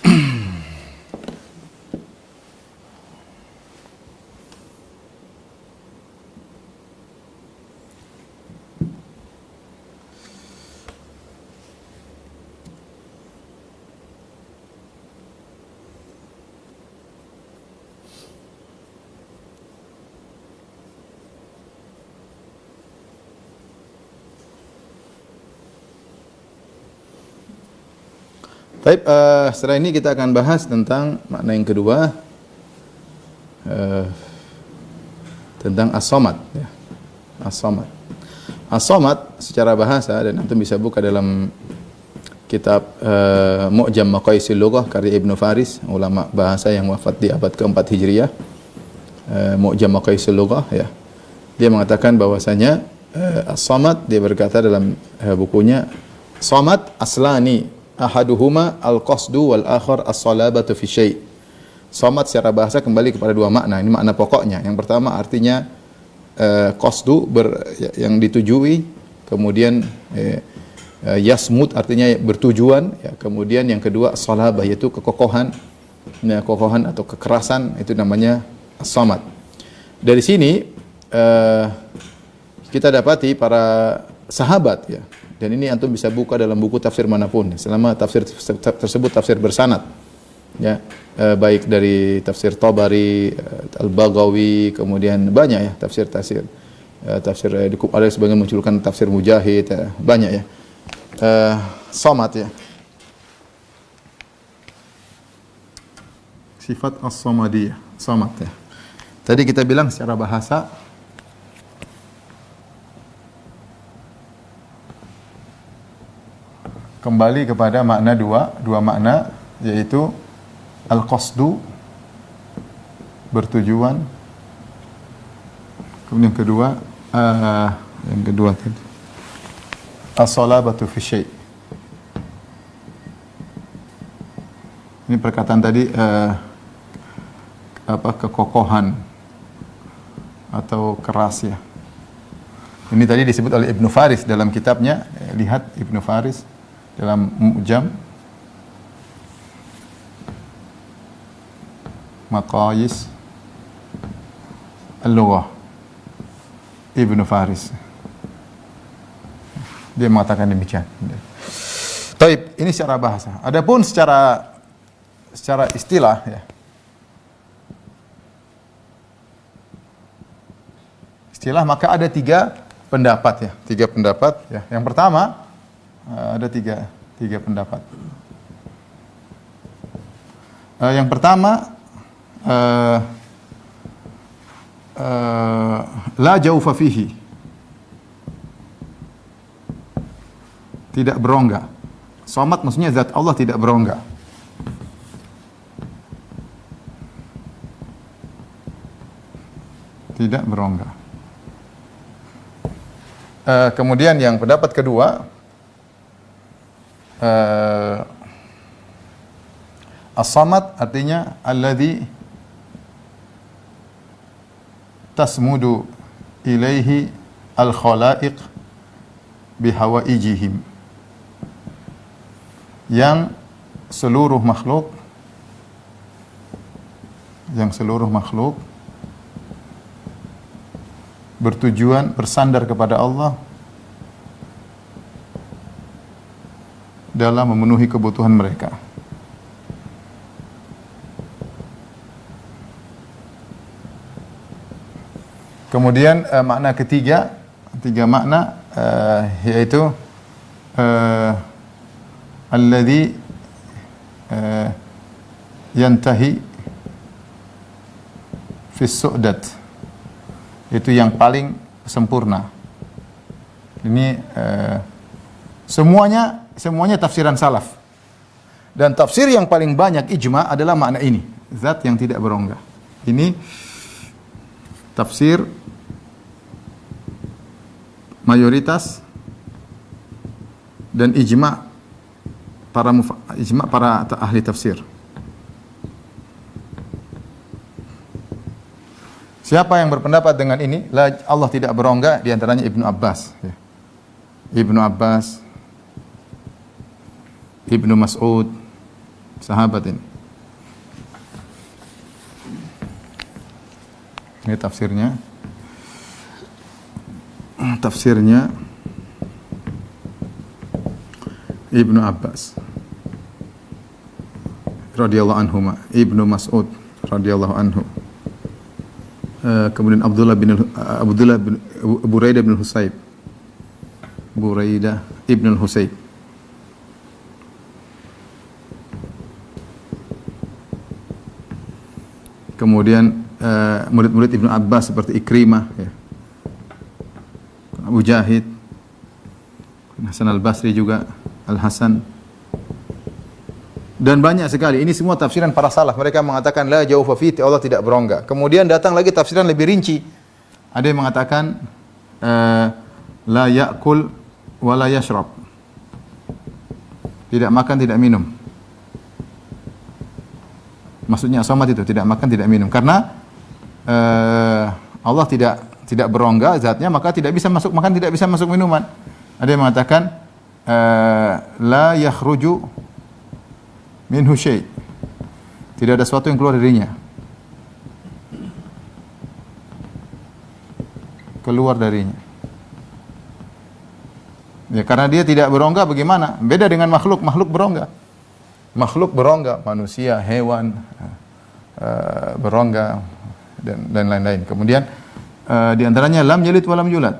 Baik, setelah ini kita akan bahas tentang makna yang kedua, tentang as-samad. Ya. As-samad. As-samad secara bahasa, dan antum bisa buka dalam kitab Mu'jam Maqayisil Lughah karya Ibnu Faris, ulama bahasa yang wafat di abad keempat Hijriah. Mu'jam Maqayisil Lughah, ya. Dia mengatakan bahwasanya as-samad, dia berkata dalam bukunya, samad aslani ahaduhuma al-qasdu wal akhar as-salabatu fi syai'. Somad secara bahasa kembali kepada dua makna. Ini makna pokoknya. Yang pertama artinya qasdu yang ditujui, kemudian yasmud artinya bertujuan, ya. Kemudian yang kedua salabah yaitu kekokohan, ya, kokohan atau kekerasan, itu namanya as-samad. Dari sini kita dapati para sahabat, ya. Dan ini antum bisa buka dalam buku tafsir manapun, selama tafsir tersebut tafsir bersanad, ya, baik dari tafsir Tabari, Al-Baghawi, kemudian banyak ya tafsir ada sebagian munculkan tafsir Mujahid, ya, banyak ya. Samad, ya, sifat as-samadiyah, samad, ya. Tadi kita bilang secara bahasa kembali kepada makna dua makna, yaitu al-qasdu bertujuan, kemudian yang kedua tadi as-salabatu fi syai'. Ini perkataan tadi kekokohan atau keras, ya. Ini tadi disebut oleh Ibnu Faris dalam kitabnya. Lihat Ibnu Faris dalam Mu'jam Maqayis Al-Lughah, Ibnu Faris, dia mengatakan demikian. Taib, ini secara bahasa. Adapun secara istilah, ya. Istilah maka ada tiga pendapat, ya. Yang pertama ada tiga pendapat. Yang pertama la jaufa fihi, tidak berongga. Samad maksudnya zat Allah tidak berongga. Tidak berongga. Kemudian yang pendapat kedua, as-samad artinya alladzi tasmudu ilaihi al-khalaiq bihawaijihim, yang seluruh makhluk bertujuan bersandar kepada Allah dalam memenuhi kebutuhan mereka. Kemudian makna tiga makna, yaitu alladhi yantahi fi su'dat, itu yang paling sempurna. Ini semuanya tafsiran salaf. Dan tafsir yang paling banyak ijma adalah makna ini, zat yang tidak berongga. Ini tafsir mayoritas dan ijma para ahli tafsir. Siapa yang berpendapat dengan ini, Allah tidak berongga, di antaranya Ibnu Abbas, ya. Ibnu Abbas, Ibnu Mas'ud, sahabat ini. Ini tafsirnya. Tafsirnya Ibnu Abbas radhiyallahu anhuma, Ibnu Mas'ud radhiyallahu anhu. Kemudian Buraidah bin Husayb. Buraidah ibn al-Husayb. Kemudian murid-murid Ibnu Abbas seperti Ikrimah, ya. Mujahid, Hasan al-Basri juga, Al-Hasan, dan banyak sekali. Ini semua tafsiran para salaf. Mereka mengatakan la jaufa fi, Allah tidak berongga. Kemudian datang lagi tafsiran lebih rinci. Ada yang mengatakan la ya'kul wa la yashrab. Tidak makan, tidak minum. Maksudnya as-samad itu tidak makan, tidak minum. Karena Allah tidak berongga zatnya, maka tidak bisa masuk makan, tidak bisa masuk minuman. Ada yang mengatakan la yakhruju minhu syai'. Tidak ada sesuatu yang keluar darinya. Keluar darinya. Ya, karena dia tidak berongga bagaimana? Beda dengan makhluk, makhluk berongga. Makhluk berongga, manusia, hewan berongga dan lain-lain. Kemudian di antaranya lam yalid wa lam yulad.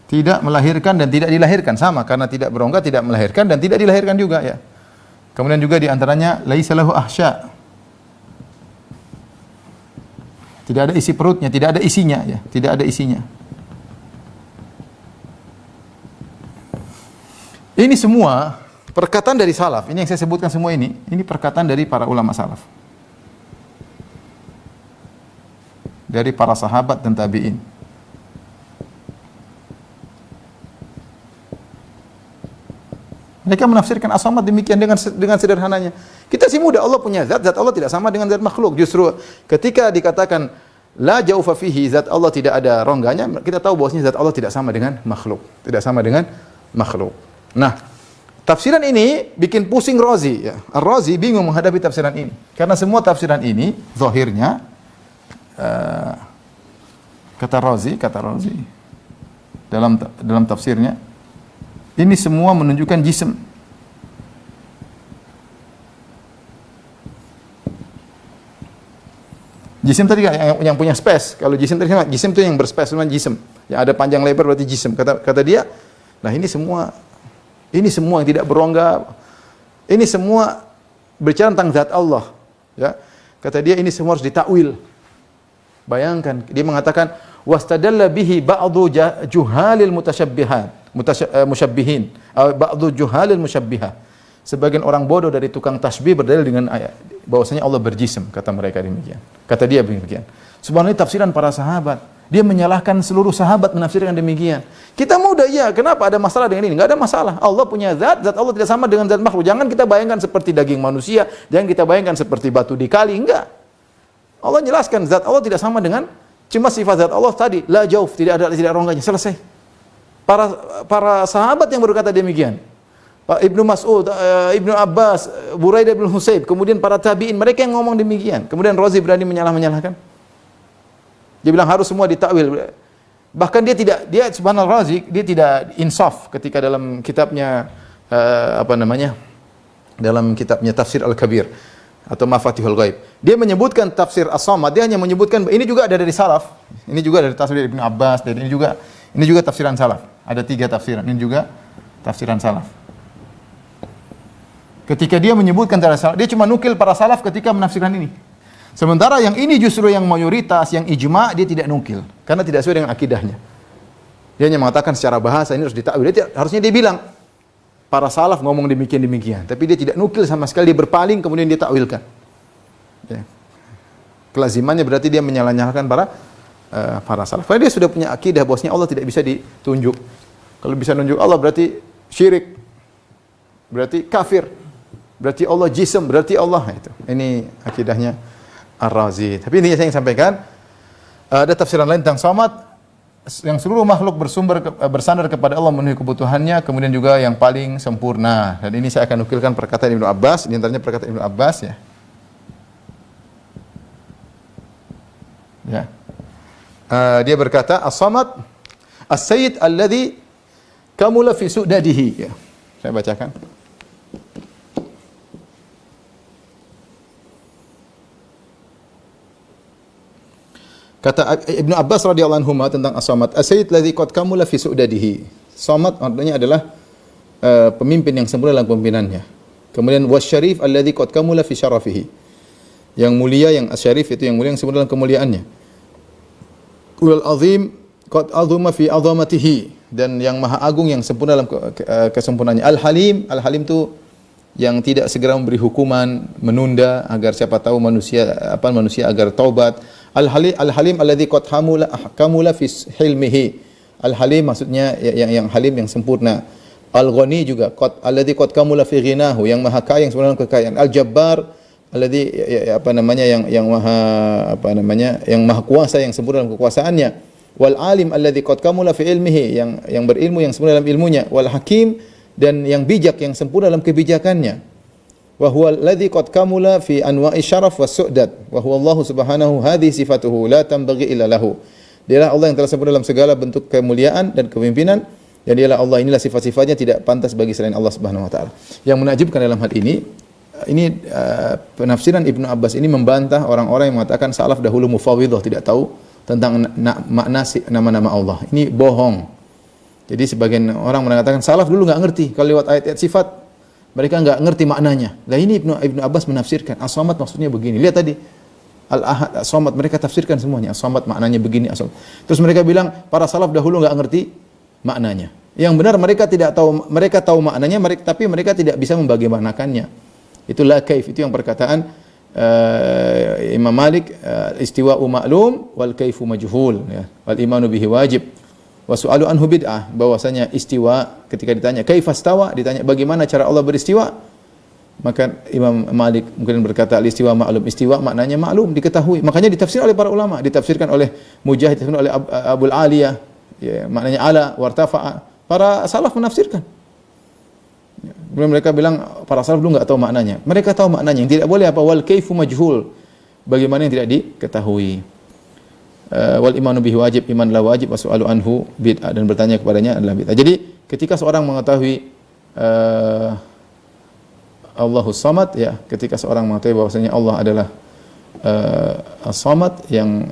Tidak melahirkan dan tidak dilahirkan, sama karena tidak berongga, tidak melahirkan dan tidak dilahirkan juga ya. Kemudian juga di antaranya laisa lahu ahsya. Tidak ada isi perutnya, tidak ada isinya ya, tidak ada isinya. Ini semua perkataan dari salaf. Ini yang saya sebutkan semua ini perkataan dari para ulama salaf. Dari para sahabat dan tabi'in. Mereka menafsirkan as-samad demikian dengan sederhananya. Kita sih mudah, Allah punya zat Allah tidak sama dengan zat makhluk. Justru ketika dikatakan la jaufa fihi, zat Allah tidak ada rongganya, kita tahu bahwasanya zat Allah tidak sama dengan makhluk, tidak sama dengan makhluk. Nah, tafsiran ini bikin pusing Razi ya. Ar-Razi bingung menghadapi tafsiran ini. Karena semua tafsiran ini zahirnya kata Razi dalam tafsirnya ini semua menunjukkan jism. Jism tadi yang punya space. Kalau jism tadi jism itu yang berspace, namanya jism. Yang ada panjang lebar berarti jism. Kata dia, nah ini semua yang tidak berongga, ini semua berbicara tentang zat Allah. Ya, kata dia ini semua harus ditakwil. Bayangkan, dia mengatakan wastadalla bihi ba'dhu juhalil musyabbihin, ba'dhu juhalil musyabbihah. Sebagian orang bodoh dari tukang tasbih berdalil dengan ayat bahwasanya Allah berjism, kata mereka demikian. Kata dia demikian. Subhanallah, tafsiran para sahabat. Dia menyalahkan seluruh sahabat menafsirkan demikian. Kita mudah ya, kenapa ada masalah dengan ini? Enggak ada masalah. Allah punya zat Allah tidak sama dengan zat makhluk. Jangan kita bayangkan seperti daging manusia, jangan kita bayangkan seperti batu di kali, enggak. Allah jelaskan zat Allah tidak sama dengan, cuma sifat zat Allah tadi la jauf, tidak rongganya, selesai. Para sahabat yang berkata demikian. Ibnu Mas'ud, Ibnu Abbas, Buraidah bin Husayb, kemudian para tabi'in, mereka yang ngomong demikian. Kemudian Razi berani menyalahkan. Dia bilang harus semua ditakwil. Bahkan dia subhanallah Razi, dia tidak insaf ketika dalam kitabnya dalam kitabnya Tafsir Al-Kabir atau Mafatihul Ghaib. Dia menyebutkan tafsir as-samad, dia hanya menyebutkan ini juga ada dari salaf. Ini juga dari tafsir Ibnu Abbas, dan ini juga tafsiran salaf. Ada 3 tafsiran. Ini juga tafsiran salaf. Ketika dia menyebutkan para salaf, dia cuma nukil para salaf ketika menafsirkan ini. Sementara yang ini justru yang mayoritas, yang ijma' dia tidak nukil karena tidak sesuai dengan akidahnya. Dia hanya mengatakan secara bahasa ini harus ditakwil. Harusnya dia bilang para salaf ngomong demikian, tapi dia tidak nukil sama sekali, dia berpaling kemudian dia takwilkan. Ya. Kelazimannya berarti dia menyalahkan para salaf. Karena dia sudah punya akidah bahwasanya Allah tidak bisa ditunjuk. Kalau bisa nunjuk Allah berarti syirik, berarti kafir, berarti Allah jism, berarti Allah itu. Ini akidahnya Ar-Razi. Tapi ini saya ingin sampaikan, ada tafsiran lain tentang samad yang seluruh makhluk bersandar kepada Allah memenuhi kebutuhannya, kemudian juga yang paling sempurna. Dan ini saya akan nukilkan perkataan Ibnu Abbas, di antaranya perkataan Ibnu Abbas ya. Ya. Dia berkata, as-samad as-sayyid alladhi kamula fi su'dadihi. Ya. Saya bacakan. Kata Ibnu Abbas radhiyallahu anhu tentang as-samad, as-sayyid alladhi qad kamula fi su'dadihi. Samad artinya adalah pemimpin yang sempurna dalam kepemimpinannya. Kemudian wasyarif alladzi qad kamula fi syarafihi. Yang mulia, yang asyarif itu yang mulia, yang sempurna dalam kemuliaannya. Wal azim qad azuma fi azamatihi, dan yang maha agung yang sempurna dalam kesempurnaannya. Al-halim, al-halim itu yang tidak segera memberi hukuman, menunda agar siapa tahu manusia agar taubat. Al-halim alladzi qad kamula fi hilmihi. Al-Halim maksudnya yang Halim yang sempurna. Al-Ghani juga alladzi qad kamula fi ghinahu, yang maha kaya yang sempurna dalam kekayaan. Al-Jabbar alladzi yang maha yang maha kuasa yang sempurna dalam kekuasaannya. Wal alim alladzi qad kamula fi ilmihi, yang berilmu yang sempurna dalam ilmunya. Wal hakim, dan yang bijak yang sempurna dalam kebijakannya. Wa huwa alladzi qad kamula fi anwa'i syaraf was su'dad wa huwa Allah subhanahu hadhihi sifatuhu la tanbaghi illa lahu. Dialah Allah yang telah sempurna dalam segala bentuk kemuliaan dan kepemimpinan, dan dialah Allah, inilah sifat-sifatnya tidak pantas bagi selain Allah Subhanahu wa taala. Yang menakjubkan dalam hal ini penafsiran Ibnu Abbas ini membantah orang-orang yang mengatakan salaf dahulu mufawwidhah, tidak tahu tentang makna nama-nama Allah. Ini bohong. Jadi sebagian orang mengatakan salaf dulu enggak ngerti kalau lewat ayat-ayat sifat, mereka enggak ngerti maknanya. Lah ini Ibnu Abbas menafsirkan as-samad maksudnya begini. Lihat tadi Al-Ahad, As-Samad, mereka tafsirkan semuanya. As-Samad maknanya begini, As-Samad. Terus mereka bilang para salaf dahulu enggak ngerti maknanya. Yang benar mereka tahu maknanya, tapi mereka tidak bisa membagaimanakannya. Itulah kaif, itu yang perkataan Imam Malik, istiwa'u ma'lum wal kaifu majhul, ya. Wal imanu bihi wajib. Wa su'alu anhu bid'ah, bahwasanya istiwa ketika ditanya kaifastawa, ditanya bagaimana cara Allah beristiwa, maka Imam Malik mungkin berkata al-istiwa ma'lum, istiwa maknanya maklum, diketahui. Makanya ditafsir oleh para ulama, ditafsirkan oleh Mujahid, ditafsirkan oleh Abul Aliyah, ya, maknanya ala wartafa'a. Para salaf menafsirkan. Belum mereka bilang para salaf dulu enggak tahu maknanya. Mereka tahu maknanya. Yang tidak boleh apa? Wal kaifu majhul. Bagaimana yang tidak diketahui. Wal imanu bihi wajib, iman la wajib, wa su'alu anhu bid'ah, dan bertanya kepadanya adalah bid'ah. Jadi ketika seorang mengetahui Allahus Samad, ya, ketika seorang mengetahui bahwasanya Allah adalah As-Samad yang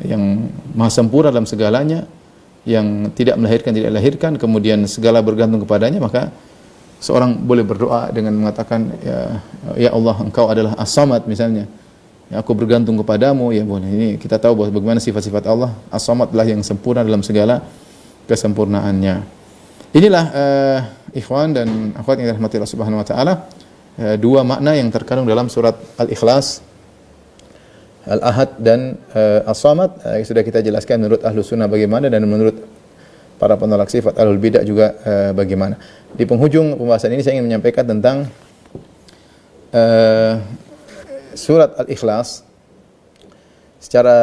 maha sempurna dalam segalanya, yang tidak melahirkan, tidak dilahirkan, kemudian segala bergantung kepadanya, maka seorang boleh berdoa dengan mengatakan ya Allah, Engkau adalah As-Samad misalnya. Ya, aku bergantung kepadamu, ya boleh. Ini kita tahu bahwa bagaimana sifat-sifat Allah. As-Samad adalah yang sempurna dalam segala kesempurnaannya. Inilah ikhwan dan akhwat yang dirahmati Allah Subhanahu wa taala, dua makna yang terkandung dalam surat Al-Ikhlas, Al-Ahad dan As-Samad. Sudah kita jelaskan menurut Ahlus Sunnah bagaimana, dan menurut para penolak sifat Ahlul Bidah juga bagaimana. Di penghujung pembahasan ini saya ingin menyampaikan tentang surat Al-Ikhlas secara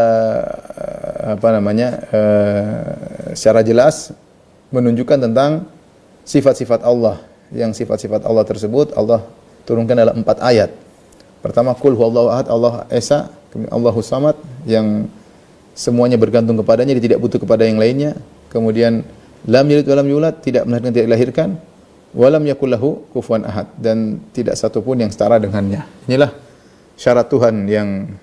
secara jelas menunjukkan tentang sifat-sifat Allah, yang sifat-sifat Allah tersebut Allah turunkan dalam 4 ayat. Pertama, Qul huwallahu ahad, Allah Esa, Allahus Samad, yang semuanya bergantung kepadanya, dia tidak butuh kepada yang lainnya. Kemudian lam yalid wa lam yulad, tidak melahirkan, tidak dilahirkan. Wa lam yakul lahu kufuwan ahad, dan tidak satu pun yang setara dengannya. Inilah syarat Tuhan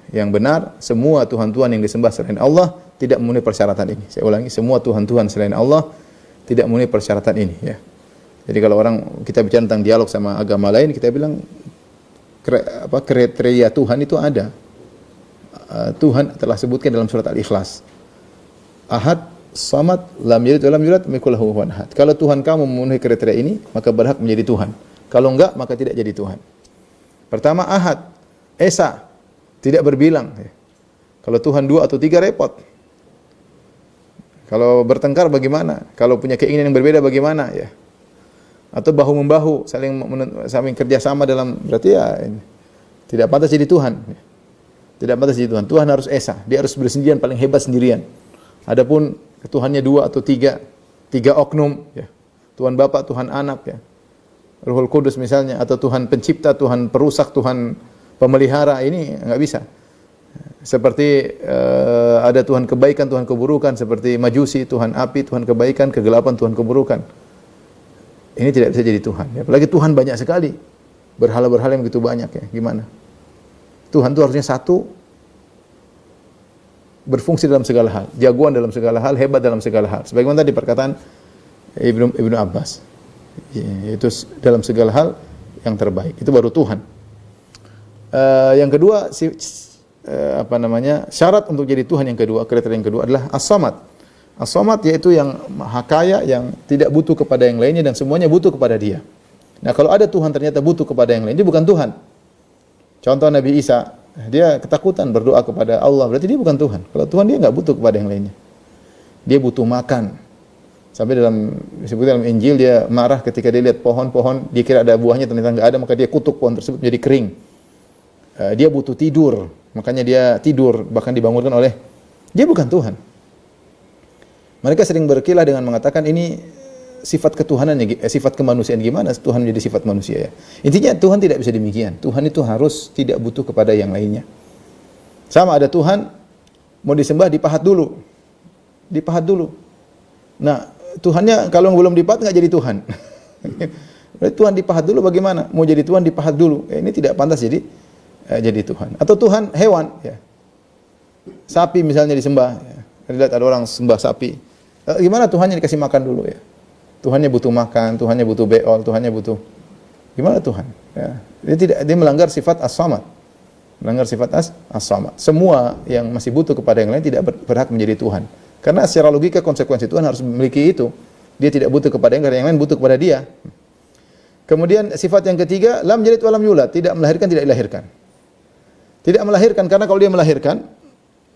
yang benar. Semua tuhan-tuhan yang disembah selain Allah tidak memenuhi persyaratan ini. Saya ulangi, semua tuhan-tuhan selain Allah tidak memenuhi persyaratan ini, ya. Jadi kalau kita bicara tentang dialog sama agama lain, kita bilang kriteria Tuhan itu ada. Tuhan telah sebutkan dalam surat Al-Ikhlas. Ahad, Samad, lam yalid wa lam yulad, mikul lahu kufuwan ahad. Kalau Tuhan kamu memenuhi kriteria ini, maka berhak menjadi Tuhan. Kalau enggak, maka tidak jadi Tuhan. Pertama, Ahad, Esa, tidak berbilang. Kalau Tuhan 2 atau 3 repot. Kalau bertengkar bagaimana? Kalau punya keinginan yang berbeda bagaimana, ya? Atau bahu-membahu, saling kerjasama dalam, berarti ya tidak pantas jadi Tuhan. Tidak pantas jadi Tuhan. Tuhan harus Esa, dia harus bersendirian, paling hebat sendirian. Adapun Tuhannya 2 atau 3 oknum, ya. Tuhan Bapa, Tuhan Anak, ya. Ruhul Kudus misalnya, atau Tuhan pencipta, Tuhan perusak, Tuhan pemelihara, ini enggak bisa. Seperti ada Tuhan kebaikan, Tuhan keburukan, seperti Majusi, Tuhan api, Tuhan kebaikan, kegelapan, Tuhan keburukan. Ini tidak bisa jadi Tuhan. Apalagi Tuhan banyak sekali. Berhala-berhala yang begitu banyak, ya. Gimana? Tuhan itu harusnya satu, berfungsi dalam segala hal, jagoan dalam segala hal, hebat dalam segala hal. Sebagaimana tadi perkataan Ibnu Abbas, yaitu dalam segala hal yang terbaik. Itu baru Tuhan. Yang kedua, syarat untuk jadi Tuhan yang kedua, kriteria yang kedua adalah As-Samad. As-Samad yaitu yang maha kaya, yang tidak butuh kepada yang lainnya, dan semuanya butuh kepada dia. Nah, kalau ada Tuhan ternyata butuh kepada yang lain, dia bukan Tuhan. Contoh Nabi Isa, dia ketakutan berdoa kepada Allah, berarti dia bukan Tuhan. Kalau Tuhan, dia nggak butuh kepada yang lainnya. Dia butuh makan. Sampai disebut dalam Injil dia marah ketika dia lihat pohon-pohon, dia kira ada buahnya, ternyata enggak ada, maka dia kutuk pohon tersebut menjadi kering. Dia butuh tidur, makanya dia tidur, bahkan dibangunkan oleh dia bukan Tuhan. Mereka sering berkilah dengan mengatakan ini sifat ketuhanannya, sifat kemanusiaan. Gimana Tuhan menjadi sifat manusia ya? Intinya Tuhan tidak bisa demikian. Tuhan itu harus tidak butuh kepada yang lainnya. Sama ada Tuhan mau disembah dipahat dulu. Dipahat dulu. Nah, Tuhannya kalau belum dipahat nggak jadi Tuhan. Berarti Tuhan dipahat dulu bagaimana? Mau jadi Tuhan dipahat dulu. Ini tidak pantas jadi Tuhan. Atau Tuhan hewan ya. Sapi misalnya disembah ya. Lihat ada orang sembah sapi. Gimana Tuhannya dikasih makan dulu ya? Tuhannya butuh makan, Tuhannya butuh beol, Tuhannya butuh gimana Tuhan? Ya. Dia melanggar sifat as-samad. Melanggar sifat as-samad. Semua yang masih butuh kepada yang lain tidak berhak menjadi Tuhan. Karena secara logika konsekuensi Tuhan harus memiliki itu. Dia tidak butuh kepada yang lain butuh kepada dia. Kemudian sifat yang ketiga, lam yalid wa lam yulad, tidak melahirkan, tidak dilahirkan. Tidak melahirkan karena kalau dia melahirkan,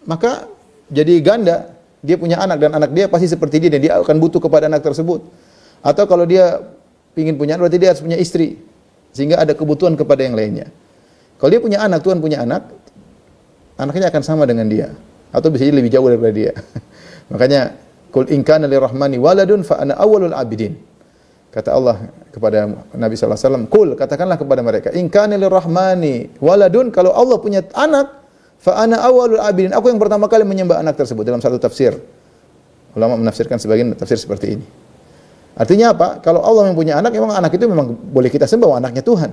maka jadi ganda. Dia punya anak dan anak dia pasti seperti dia dan dia akan butuh kepada anak tersebut. Atau kalau dia ingin punya anak, berarti dia harus punya istri. Sehingga ada kebutuhan kepada yang lainnya. Kalau dia punya anak, Tuhan punya anak, anaknya akan sama dengan dia. Atau bisa jadi lebih jauh daripada dia. Makanya, Qul in kana lirrahmani waladun fa ana awwalul abidin. Kata Allah kepada Nabi sallallahu alaihi wasallam, "Qul," katakanlah kepada mereka, "In kana lirrahmani waladun," kalau Allah punya anak, fa ana awwalul abidin. Aku yang pertama kali menyembah anak tersebut dalam satu tafsir. Ulama menafsirkan sebagian tafsir seperti ini. Artinya apa? Kalau Allah yang punya anak, memang anak itu memang boleh kita sembah, anaknya Tuhan.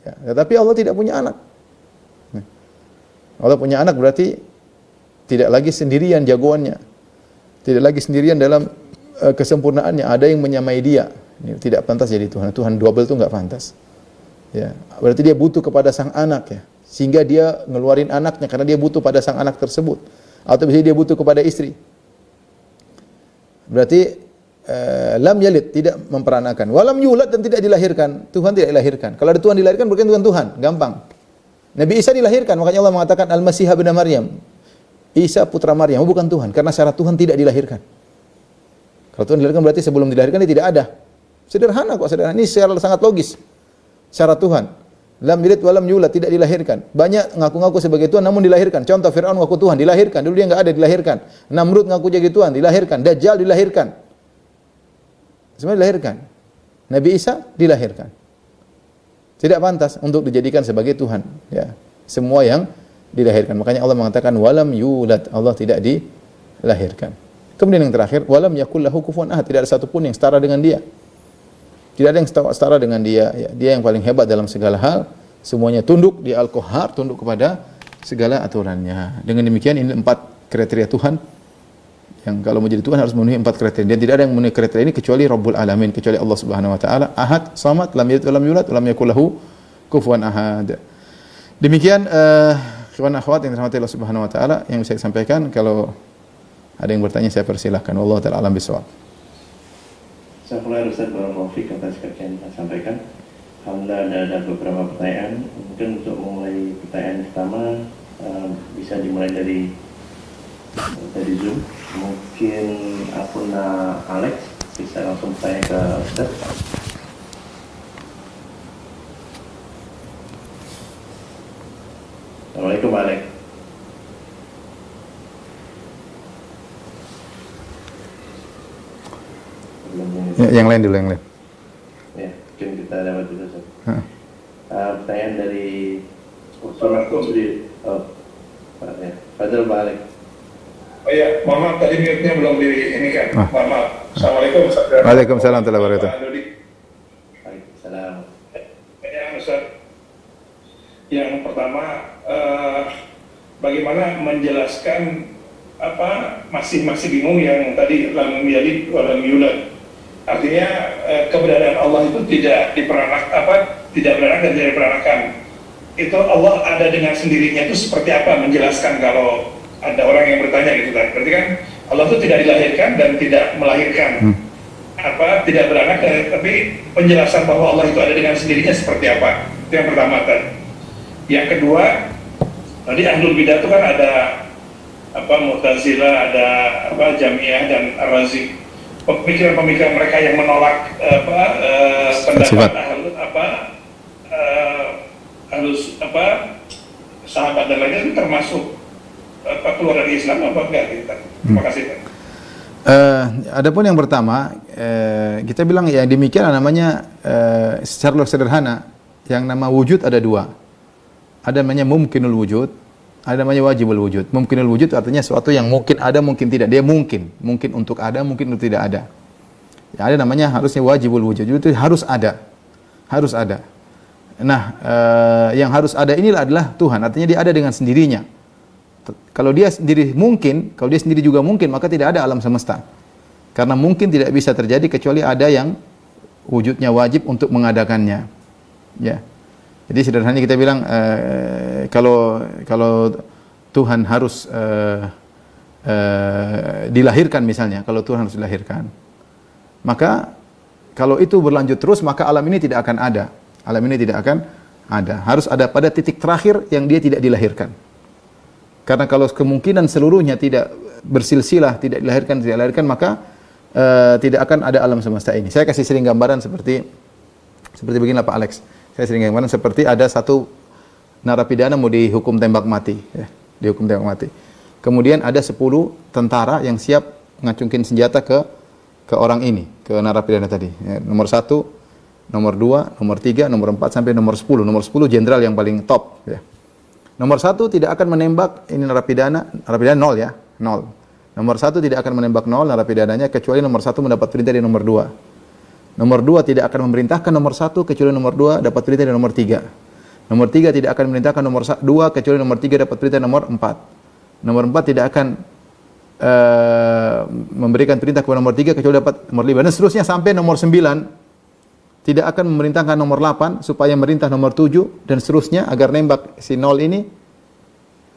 Ya, tetapi Allah tidak punya anak. Allah punya anak berarti tidak lagi sendirian jagoannya. Tidak lagi sendirian dalam kesempurnaannya. Ada yang menyamai dia. Ini tidak pantas jadi Tuhan. Tuhan double itu enggak pantas. Ya, berarti dia butuh kepada sang anak ya. Sehingga dia ngeluarin anaknya karena dia butuh pada sang anak tersebut. Atau bisa dia butuh kepada istri. Berarti lam yalid, tidak memperanakan. Walam yulad, dan tidak dilahirkan. Tuhan tidak dilahirkan. Kalau ada Tuhan dilahirkan berarti Tuhan. Gampang. Nabi Isa dilahirkan, makanya Allah mengatakan Al-Masih ibn Maryam. Isa putra Maryam, bukan Tuhan, karena syarat Tuhan tidak dilahirkan. Kalau Tuhan dilahirkan berarti sebelum dilahirkan dia tidak ada. Sederhana kok, sederhana. Ini secara sangat logis. Syarat Tuhan. Lam yalid wa lam yulad, tidak dilahirkan. Banyak ngaku-ngaku sebagai Tuhan namun dilahirkan. Contoh Fir'aun ngaku Tuhan, dilahirkan. Dulu dia enggak ada, dilahirkan. Namrud ngaku jadi Tuhan, dilahirkan. Dajjal dilahirkan. Semua dilahirkan. Nabi Isa dilahirkan. Tidak pantas untuk dijadikan sebagai Tuhan. Ya, semua yang dilahirkan. Makanya Allah mengatakan walam yulad, Allah tidak dilahirkan. Kemudian yang terakhir, walam yakul lahu kufuwan ahad, tidak ada satupun yang setara dengan dia. Tidak ada yang setara dengan dia. Ya, dia yang paling hebat dalam segala hal. Semuanya tunduk, dia Al-Qahhar, tunduk kepada segala aturannya. Dengan demikian ini 4 kriteria Tuhan yang kalau mau jadi Tuhan harus memenuhi 4 kriteria. Dan tidak ada yang memenuhi kriteria ini kecuali Rabbul Alamin, kecuali Allah Subhanahu wa taala, Ahad, Samad, lam yalid wa lam yulad, wa lam yakul lahu kufuwan ahad. Demikian ikhwan akhwat yang dirahmati Allah Subhanahu wa taala yang bisa saya sampaikan. Kalau ada yang bertanya saya persilahkan. Wallahu taala alam bisawab. Saya mulai Ustaz Barakallahu Fik atas kajian yang saya sampaikan. Alhamdulillah ada beberapa pertanyaan. Mungkin untuk mulai pertanyaan pertama bisa dimulai dari Zoom. Mungkin akun Alex bisa langsung tanya ke Ustaz. Assalamualaikum Alex. Ya, yang lain dulu, yang lain. Ya, mungkin kita dapat dulu Ustaz. Pertanyaan dari Fadil Balik. Oh iya, mohon maaf tadi mute-nya belum di ini kan. Mohon maaf. Assalamualaikum Ustaz. Waalaikumsalam warahmatullahi wabarakatuh. Waalaikumsalam. Ya Ustaz. Yang pertama, bagaimana menjelaskan masih bingung yang tadi lam yalid wa lam yulad. Artinya keberadaan Allah itu tidak tidak beranak dan tidak diperanakan. Itu Allah ada dengan sendirinya itu seperti apa, menjelaskan kalau ada orang yang bertanya gitu kan. Berarti kan Allah itu tidak dilahirkan dan tidak melahirkan. Tidak beranak, tapi penjelasan bahwa Allah itu ada dengan sendirinya seperti apa. Itu yang pertama tadi. Yang kedua, tadi Ahlul Bidah itu kan ada Mu'tazilah, ada Jami'ah dan Ar-Razi. pemikiran-pemikiran mereka yang menolak Sifat. pendapat halus sahabat dan lainnya, itu termasuk keluar dari Islam apa enggak gitu kan? Terima kasih Pak. Adapun yang pertama, kita bilang ya demikian namanya secara sederhana, yang nama wujud ada dua. Ada namanya mumkinul wujud, ada namanya wajibul wujud. Mumkinul wujud artinya sesuatu yang mungkin ada, mungkin tidak. Dia mungkin untuk ada, mungkin untuk tidak ada. Ya, ada namanya harusnya wajibul wujud. Itu harus ada. Harus ada. Nah, yang harus ada inilah adalah Tuhan. Artinya dia ada dengan sendirinya. Kalau dia sendiri mungkin, kalau dia sendiri juga mungkin, maka tidak ada alam semesta. Karena mungkin tidak bisa terjadi kecuali ada yang wujudnya wajib untuk mengadakannya. Ya. Jadi sederhananya kita bilang kalau Tuhan harus dilahirkan misalnya, kalau Tuhan harus dilahirkan, maka kalau itu berlanjut terus, maka alam ini tidak akan ada. Alam ini tidak akan ada. Harus ada pada titik terakhir yang dia tidak dilahirkan. Karena kalau kemungkinan seluruhnya tidak bersilsilah, tidak dilahirkan, maka tidak akan ada alam semesta ini. Saya kasih sering gambaran seperti beginilah Pak Alex. Saya sering gambaran seperti ada satu narapidana mau dihukum tembak mati, ya, dihukum tembak mati. Kemudian ada 10 tentara yang siap ngacungkin senjata ke orang ini, ke narapidana tadi. Ya, nomor 1, nomor 2, nomor 3, nomor 4 sampai nomor 10. Nomor 10 jenderal yang paling top, ya. Nomor 1 tidak akan menembak ini narapidana 0 ya, 0. Nomor 1 tidak akan menembak 0 narapidananya kecuali nomor 1 mendapat perintah dari nomor 2. Nomor 2 tidak akan memerintahkan nomor 1 kecuali nomor 2 dapat perintah dari nomor 3. Nomor 3 tidak akan memerintahkan nomor 2 kecuali nomor 3 dapat perintah nomor 4. Nomor 4 tidak akan memberikan perintah kepada nomor 3 kecuali dapat nomor 5. Dan seterusnya sampai nomor 9 tidak akan memerintahkan nomor 8 supaya merintah nomor 7 dan seterusnya agar nembak si 0 ini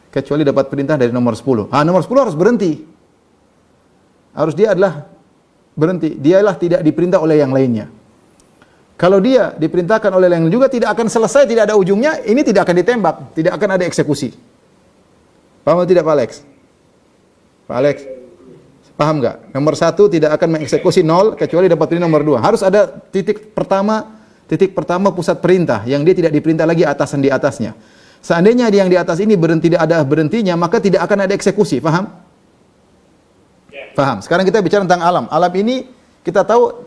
kecuali dapat perintah dari nomor 10. Nomor 10 harus berhenti. Harus dia adalah berhenti. Dialah tidak diperintah oleh yang lainnya. Kalau dia diperintahkan oleh yang lain juga tidak akan selesai, tidak ada ujungnya, ini tidak akan ditembak, tidak akan ada eksekusi. Paham atau tidak Pak Alex? Pak Alex? Paham enggak? Nomor 1 tidak akan mengeksekusi 0 kecuali dapat perintah nomor 2. Harus ada titik pertama pusat perintah yang dia tidak diperintah lagi atasan di atasnya. Seandainya yang di atas ini tidak ada berhentinya, maka tidak akan ada eksekusi. Paham? Paham. Sekarang kita bicara tentang alam. Alam ini kita tahu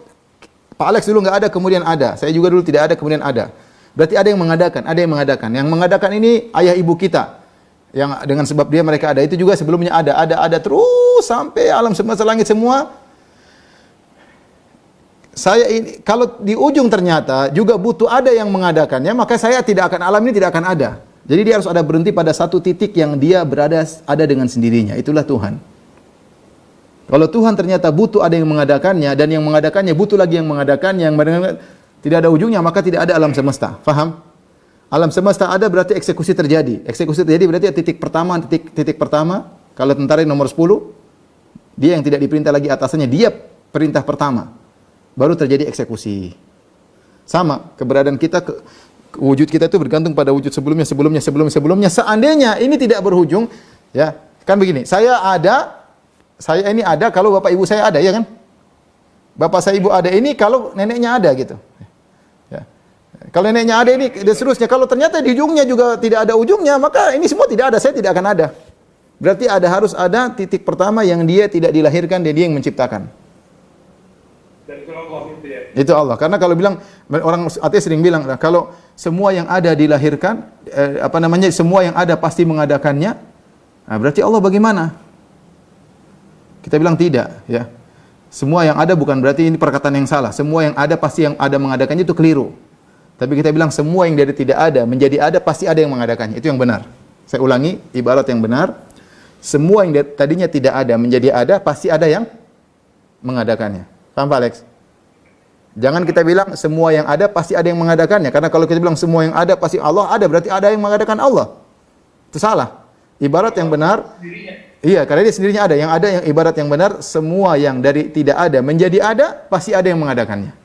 Pak Alex dulu nggak ada, kemudian ada. Saya juga dulu tidak ada, kemudian ada. Berarti ada yang mengadakan, ada yang mengadakan. Yang mengadakan ini ayah ibu kita. Yang dengan sebab dia mereka ada, itu juga sebelumnya ada terus sampai alam semesta langit semua. Saya ini kalau di ujung ternyata juga butuh ada yang mengadakannya, maka saya tidak akan, alam ini tidak akan ada. Jadi dia harus ada berhenti pada satu titik yang dia ada dengan sendirinya. Itulah Tuhan. Kalau Tuhan ternyata butuh ada yang mengadakannya, dan yang mengadakannya butuh lagi yang mengadakannya, yang tidak ada ujungnya, maka tidak ada alam semesta. Faham? Alam semesta ada berarti eksekusi terjadi. Eksekusi terjadi berarti titik pertama. Kalau tentara nomor 10, dia yang tidak diperintah lagi atasannya, dia perintah pertama. Baru terjadi eksekusi. Sama, keberadaan kita, wujud kita itu bergantung pada wujud sebelumnya. Seandainya ini tidak berujung, ya kan begini, saya ini ada kalau bapak ibu saya ada, ya kan? Bapak saya ibu ada ini kalau neneknya ada gitu. Ya. Kalau neneknya ada ini dan seterusnya. Kalau ternyata di ujungnya juga tidak ada ujungnya, maka ini semua tidak ada, saya tidak akan ada. Berarti harus ada titik pertama yang dia tidak dilahirkan dan dia yang menciptakan. Dan itu Allah itu ya. Itu Allah. Karena kalau bilang orang ateis sering bilang kalau semua yang ada dilahirkan, semua yang ada pasti mengadakannya. Nah, berarti Allah bagaimana? Kita bilang tidak, ya. Semua yang ada bukan berarti ini perkataan yang salah. Semua yang ada pasti yang ada mengadakannya itu keliru. Tapi kita bilang semua yang dari tidak ada menjadi ada pasti ada yang mengadakannya. Itu yang benar. Saya ulangi ibarat yang benar. Semua yang tadinya tidak ada menjadi ada pasti ada yang mengadakannya. Paham Pak Alex? Jangan kita bilang semua yang ada pasti ada yang mengadakannya. Karena kalau kita bilang semua yang ada pasti Allah ada, berarti ada yang mengadakan Allah. Itu salah. Ibarat yang benar. Iya, karena dia sendirinya ada. Yang ada yang ibarat yang benar, semua yang dari tidak ada menjadi ada, pasti ada yang mengadakannya.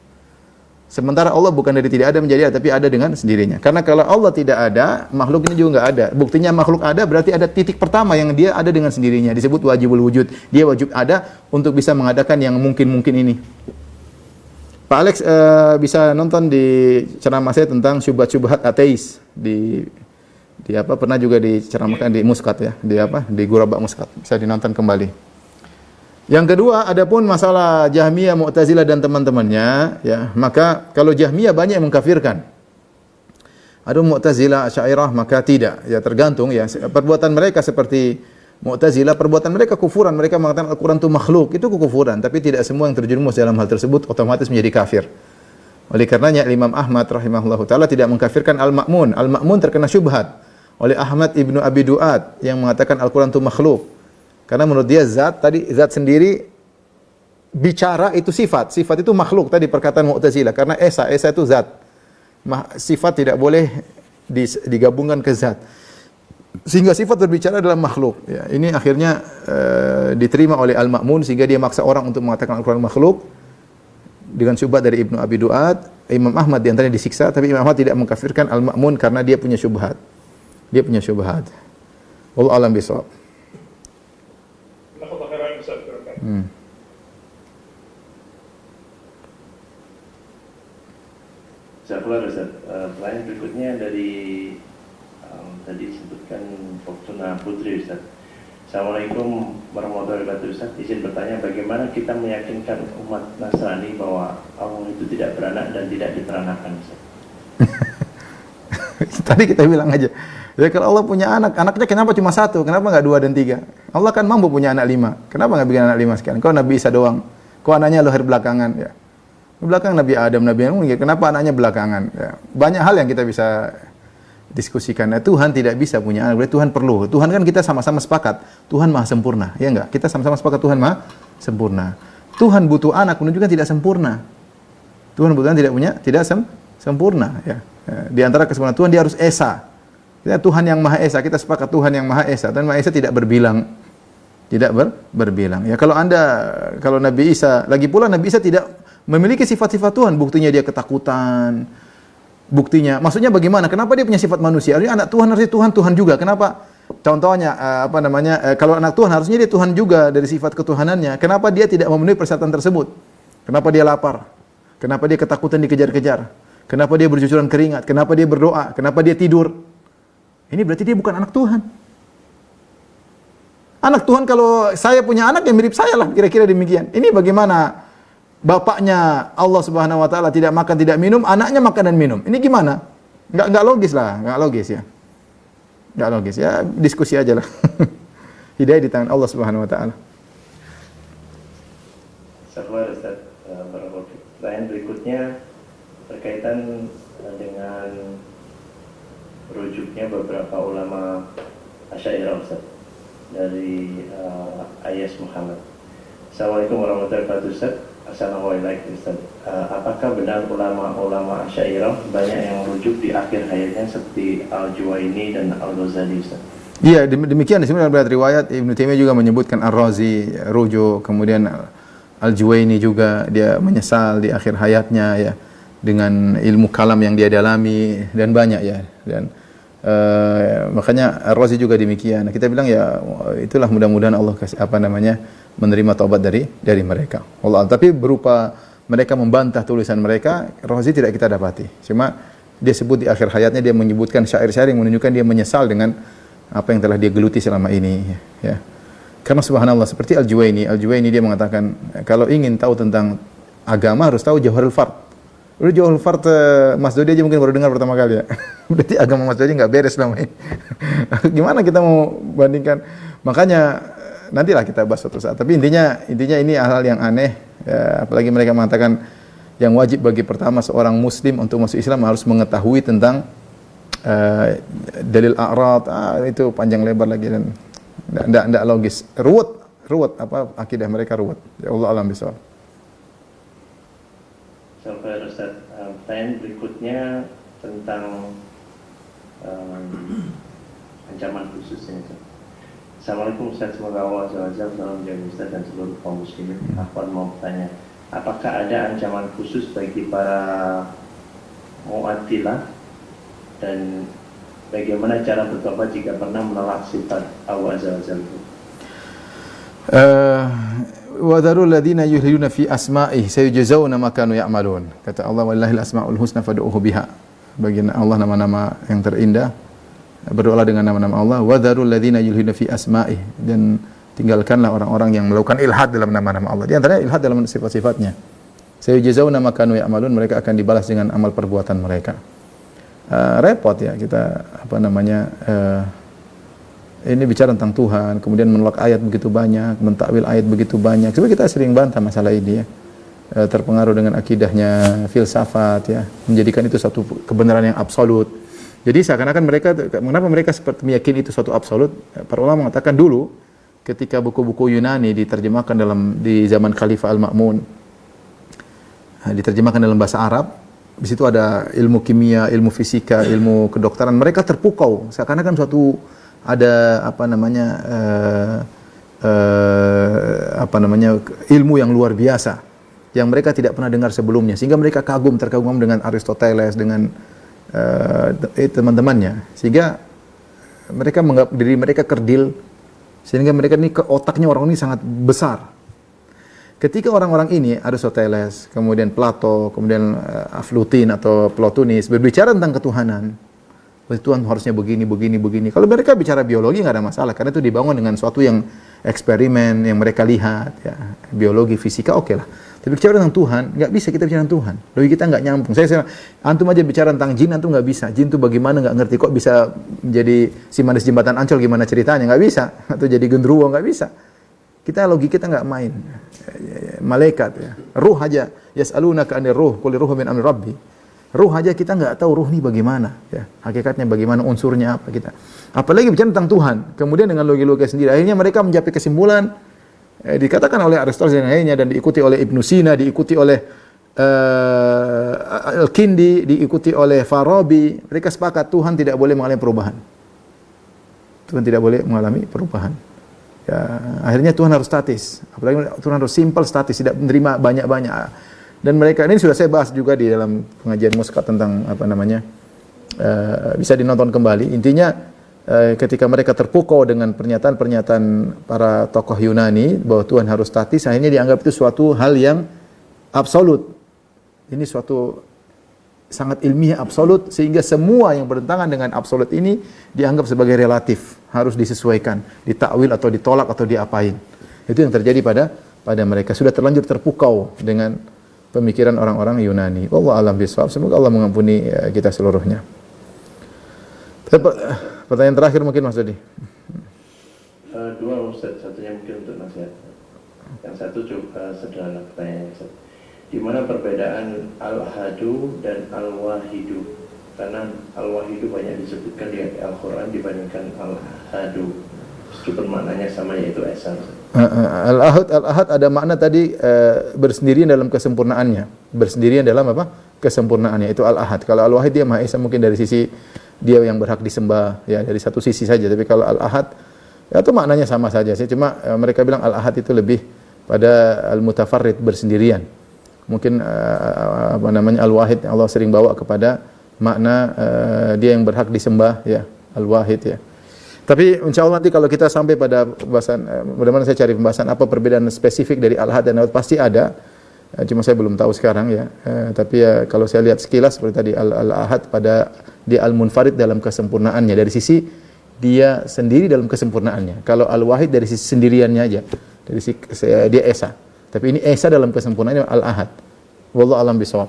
Sementara Allah bukan dari tidak ada menjadi ada, tapi ada dengan sendirinya. Karena kalau Allah tidak ada, makhluk ini juga nggak ada. Buktinya makhluk ada berarti ada titik pertama yang dia ada dengan sendirinya. Disebut wajibul wujud. Dia wajib ada untuk bisa mengadakan yang mungkin-mungkin ini. Pak Alex bisa nonton di ceramah saya tentang syubhat-syubhat ateis di apa, pernah juga diceramahkan di Muscat ya, di Guraba Muscat. Bisa dinonton kembali. Yang kedua, adapun masalah Jahmiyah, Mu'tazilah dan teman-temannya, ya, maka kalau Jahmiyah banyak yang mengkafirkan. Ada Mu'tazilah, Asy'ariyah maka tidak, ya tergantung ya. Perbuatan mereka seperti Mu'tazilah, perbuatan mereka kufuran, mereka mengatakan Al-Qur'an itu makhluk, itu kekufuran, tapi tidak semua yang terjerumus dalam hal tersebut otomatis menjadi kafir. Oleh karenanya Imam Ahmad rahimahullahu taala tidak mengkafirkan Al-Ma'mun. Al-Ma'mun terkena syubhat oleh Ahmad ibnu Abi Du'ad yang mengatakan Al-Qur'an itu makhluk. Karena menurut dia zat sendiri bicara itu sifat itu makhluk tadi perkataan Mu'tazilah, karena esa itu zat. Sifat tidak boleh digabungkan ke zat. Sehingga sifat berbicara adalah makhluk. Ya, ini akhirnya diterima oleh Al-Ma'mun sehingga dia maksa orang untuk mengatakan Al-Qur'an makhluk dengan syubhat dari Ibnu Abi Du'ad. Imam Ahmad di antaranya disiksa, tapi Imam Ahmad tidak mengkafirkan Al-Ma'mun karena dia punya syubhat. Wallahu a'lam bishawab. Jazakallah Ustaz. Pertanyaan berikutnya dari tadi disebutkan Fortuna Putri Ustaz. Assalamualaikum warahmatullahi wabarakatuh Ustaz. Izin bertanya, bagaimana kita meyakinkan umat Nasrani bahwa Allah itu tidak beranak dan tidak diperanakan Ustaz? Tadi kita bilang aja, ya kalau Allah punya anak, anaknya kenapa cuma satu? Kenapa nggak 2 dan 3? Allah kan mampu punya anak 5. Kenapa nggak bikin anak 5 sekian? Kok Nabi Isa doang? Kok anaknya lahir belakangan? Ya. Belakang Nabi Adam, Nabi Nuh, kenapa anaknya belakangan? Ya. Banyak hal yang kita bisa diskusikan. Nah, Tuhan tidak bisa punya anak, berarti Tuhan perlu. Tuhan kan kita sama-sama sepakat, Tuhan Maha Sempurna, ya enggak? Kita sama-sama sepakat Tuhan Maha Sempurna. Tuhan butuh anak menunjukkan tidak sempurna. Tuhan butuh anak tidak sempurna, ya. Di antara kesempurnaan Tuhan dia harus esa. Ya, Tuhan yang Maha Esa, kita sepakat Tuhan yang Maha Esa. Dan Maha Esa tidak berbilang. Berbilang. Ya, kalau Nabi Isa, lagi pula Nabi Isa tidak memiliki sifat-sifat Tuhan, buktinya dia ketakutan. Buktinya, maksudnya bagaimana? Kenapa dia punya sifat manusia? Artinya anak Tuhan harusnya Tuhan juga. Kenapa? Contohnya kalau anak Tuhan harusnya dia Tuhan juga dari sifat ketuhanannya. Kenapa dia tidak memenuhi persyaratan tersebut? Kenapa dia lapar? Kenapa dia ketakutan dikejar-kejar? Kenapa dia bercucuran keringat? Kenapa dia berdoa? Kenapa dia tidur? Ini berarti dia bukan anak Tuhan. Anak Tuhan kalau saya punya anak yang mirip saya lah, kira-kira demikian. Ini bagaimana? Bapaknya Allah Subhanahu wa taala tidak makan, tidak minum, anaknya makan dan minum. Ini gimana? Enggak logis lah, enggak logis ya. Enggak logis ya, diskusi aja lah. Hidayah di tangan Allah Subhanahu wa taala. Ustaz, pertanyaan berikutnya berkaitan dengan rujuknya beberapa ulama Asy'ariyah Ustaz dari Ayas Muhammad. Assalamualaikum warahmatullahi wabarakatuh Ustaz. Assalamualaikum Ustaz. Apakah benar ulama-ulama Asy'ariyah banyak yang merujuk di akhir hayatnya seperti Al-Juwaini dan Al-Ghazali Ustaz? Iya, demikian di sini ada riwayat Ibnu Taimiyah juga menyebutkan Ar-Razi rujuk, kemudian Al-Juwaini juga dia menyesal di akhir hayatnya ya dengan ilmu kalam yang dia dalami dan banyak ya, dan makanya Ar-Razi juga demikian. Kita bilang ya itulah mudah-mudahan Allah kasih menerima taubat dari mereka. Allah, tapi berupa mereka membantah tulisan mereka, Razi tidak kita dapati. Cuma dia sebut di akhir hayatnya dia menyebutkan syair-syair yang menunjukkan dia menyesal dengan apa yang telah dia geluti selama ini ya. Karena subhanallah seperti Al-Juwaini dia mengatakan kalau ingin tahu tentang agama harus tahu Jawharul Fard. Udah Jawharul Fard Mas Dodi aja mungkin baru dengar pertama kali ya. Berarti agama Mas Dodi enggak beres selama ini. Gimana kita mau bandingkan? Makanya nantilah kita bahas suatu saat. Tapi intinya ini hal-hal yang aneh. Ya, apalagi mereka mengatakan yang wajib bagi pertama seorang Muslim untuk masuk Islam harus mengetahui tentang dalil a'rad. Itu panjang lebar lagi dan tidak logis. Ruwet akidah mereka ruwet. Ya Allah alam bisawab. Sampai Ustaz, pertanyaan berikutnya tentang ancaman khususnya. Assalamualaikum Ustaz, semoga Allah SWT selalu menjaga Ustaz dan seluruh kaum muslimin. Akhwan mau bertanya, apakah ada ancaman khusus bagi para Mu'attilah, dan bagaimana cara bertobat jika pernah menolak sifat Allah Azza wa Jalla? Wa dharul ladzina yuhliduna fi asma'ihi sayujzauna ma kanu ya'malun. Kata Allah, wallahil asmaul husna fad'uhu biha. Bagi Allah nama-nama yang terindah, berdoalah dengan nama-nama Allah. Wa dharul ladzina yuhliduna fi asma'ihi, dan tinggalkanlah orang-orang yang melakukan ilhad dalam nama-nama Allah. Di antaranya ilhad dalam sifat-sifatnya. Sayujzauna ma kanu ya'malun, mereka akan dibalas dengan amal perbuatan mereka. Repot ya kita ini bicara tentang Tuhan, kemudian menolak ayat begitu banyak, mentakwil ayat begitu banyak. Coba kita sering bantah masalah ini ya. Terpengaruh dengan akidahnya filsafat ya, menjadikan itu satu kebenaran yang absolut. Jadi seakan-akan mereka, kenapa mereka seperti meyakini itu suatu absolut? Para ulama mengatakan dulu ketika buku-buku Yunani diterjemahkan di zaman Khalifah Al-Ma'mun, diterjemahkan dalam bahasa Arab, di situ ada ilmu kimia, ilmu fisika, ilmu kedokteran, mereka terpukau seakan-akan suatu ada ilmu yang luar biasa yang mereka tidak pernah dengar sebelumnya, sehingga mereka terkagum dengan Aristoteles, dengan teman-temannya, sehingga mereka menganggap diri mereka kerdil, sehingga mereka ini otaknya orang ini sangat besar. Ketika orang-orang ini, Aristoteles, kemudian Plato, kemudian Aflutin atau Plotinus berbicara tentang ketuhanan, Tuhan harusnya begini. Kalau mereka bicara biologi nggak ada masalah, karena itu dibangun dengan suatu yang eksperimen yang mereka lihat, ya, biologi, fisika, oke lah. Tapi bicara tentang Tuhan, nggak bisa kita bicara tentang Tuhan. Logika kita nggak nyambung. Saya antum aja bicara tentang jin, antum nggak bisa. Jin itu bagaimana nggak ngerti, kok bisa menjadi si manis jembatan Ancol, gimana ceritanya, nggak bisa. Atau jadi genderuwo, nggak bisa. Logika kita nggak main. Malaikat, ya. Ruh aja. Yas'alunaka 'anir ruh, qul ruhu min amri rabbi. Ruh aja kita nggak tahu ruh ini bagaimana, ya, hakikatnya bagaimana, unsurnya apa kita. Apalagi bicara tentang Tuhan. Kemudian dengan logika sendiri, akhirnya mereka mencapai kesimpulan dikatakan oleh Aristoteles dan lainnya, dan diikuti oleh Ibnu Sina, diikuti oleh Al-Kindi, diikuti oleh Farabi. Mereka sepakat Tuhan tidak boleh mengalami perubahan. Tuhan tidak boleh mengalami perubahan. Ya, akhirnya Tuhan harus statis. Apalagi Tuhan harus simple, statis, tidak menerima banyak-banyak. Dan mereka ini sudah saya bahas juga di dalam pengajian Muskat tentang bisa dinonton kembali. Intinya ketika mereka terpukau dengan pernyataan-pernyataan para tokoh Yunani bahwa Tuhan harus statis, akhirnya dianggap itu suatu hal yang absolut. Ini suatu sangat ilmiah absolut, sehingga semua yang bertentangan dengan absolut ini dianggap sebagai relatif, harus disesuaikan, ditakwil atau ditolak atau diapain. Itu yang terjadi pada mereka. Sudah terlanjur terpukau dengan pemikiran orang-orang Yunani. Wallahu a'lam bishawab. Semoga Allah mengampuni kita seluruhnya. Pertanyaan terakhir mungkin Mas Dodi. Dua Ustaz, satunya mungkin untuk nasihat. Yang satu coba sederhana pertanyaan Ustaz. Di mana perbedaan al-hadu dan al-wahidu? Karena al-wahidu banyak disebutkan di Al-Quran dibandingkan al-hadu. Meskipun maknanya sama, yaitu esa. Al-ahad ada makna tadi bersendirian dalam kesempurnaannya. Bersendirian dalam apa? Kesempurnaannya, itu al-ahad. Kalau al-wahid dia Maha Esa, mungkin dari sisi dia yang berhak disembah, ya, dari satu sisi saja. Tapi kalau al-ahad, ya, itu maknanya sama saja sih. Cuma mereka bilang al-ahad itu lebih pada al-mutafarrid, bersendirian. Mungkin al-wahid Allah sering bawa kepada makna dia yang berhak disembah, ya, al-wahid, ya. Tapi insya Allah nanti kalau kita sampai pada pembahasan, mudah-mudahan saya cari pembahasan apa perbedaan spesifik dari al-ahad dan al-wahid, pasti ada. Cuma saya belum tahu sekarang, ya. Tapi ya kalau saya lihat sekilas seperti tadi, al-ahad pada dia al-munfarid dalam kesempurnaannya, dari sisi dia sendiri dalam kesempurnaannya. Kalau al-wahid dari sisi sendiriannya aja, dari sisi dia esa. Tapi ini esa dalam kesempurnaannya al-ahad. Wallahu a'lam bishawab.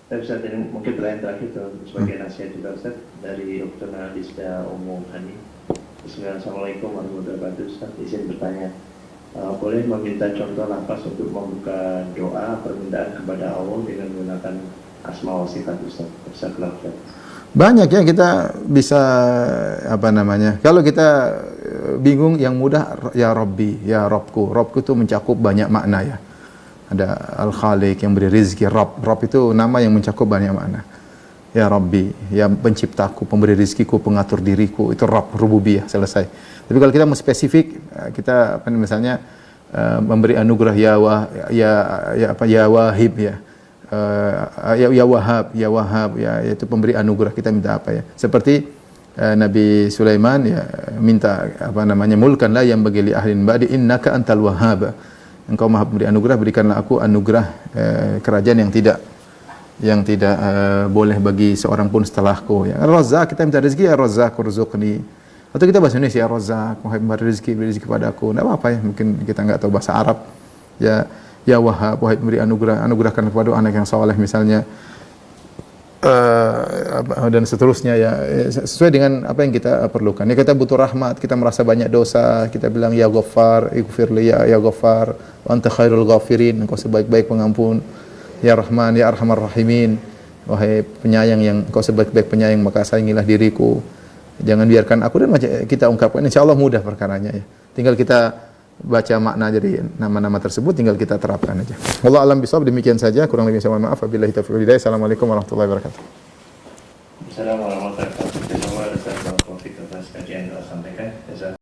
Ustaz, ini mungkin pertanyaan terakhir sebagai nasihat juga Ustaz, dari Dr. Nadisda Umum Hani. Assalamualaikum warahmatullahi wabarakatuh. Ustaz, izin bertanya, boleh meminta contoh lafaz untuk membuka doa permintaan kepada Allah dengan menggunakan asma wa sifat Ustaz? Banyak ya, kita bisa kalau kita bingung, yang mudah ya Rabbi, ya Rabbku. Rabbku itu mencakup banyak makna, ya. Ada Al-Khaliq yang beri rizki, Rabb itu nama yang mencakup banyak makna. Ya Rabbi, ya penciptaku, pemberi rizkiku, pengatur diriku, itu Rabb, rububiyah, selesai. Tapi kalau kita mau spesifik, kita misalnya memberi anugerah ya wahib ya. Ya Wahhab, ya itu pemberi anugerah, kita minta apa ya? Seperti Nabi Sulaiman ya minta mulkan la yang bagi li ahlin ba'di innaka antal wahhab. Engkau Maha pemberi anugerah, berikanlah aku anugerah kerajaan yang tidak boleh bagi seorang pun setelahku ya. Ar-Razzaq, kita minta rezeki, Ar-Razzaq urzuqni. Atau kita bahasa Indonesia, Ar-Razzaq, Maha memberi rezeki padaku. Enggak apa-apa ya, mungkin kita enggak tahu bahasa Arab. Ya Wahhab, wahai pemberi anugerah, anugerahkan kepada anak yang saleh misalnya, dan seterusnya ya, sesuai dengan apa yang kita perlukan. Ya kita butuh rahmat, kita merasa banyak dosa, kita bilang ya Ghaffar, ighfirli ya Ghaffar, wa anta khairul ghafirin, engkau sebaik-baik pengampun. Ya Rahman, ya Arhamar Rahimin, wahai penyayang yang engkau sebaik-baik penyayang, maka sayangilah diriku. Jangan biarkan aku, dan kita ungkapkan, insyaallah mudah perkaranya ya. Tinggal kita baca makna dari nama-nama tersebut, tinggal kita terapkan aja. Wallahu a'lam bishawab, demikian saja, kurang lebih saya mohon maaf. Wabillahi taufiq wal hidayah. Assalamualaikum warahmatullahi wabarakatuh.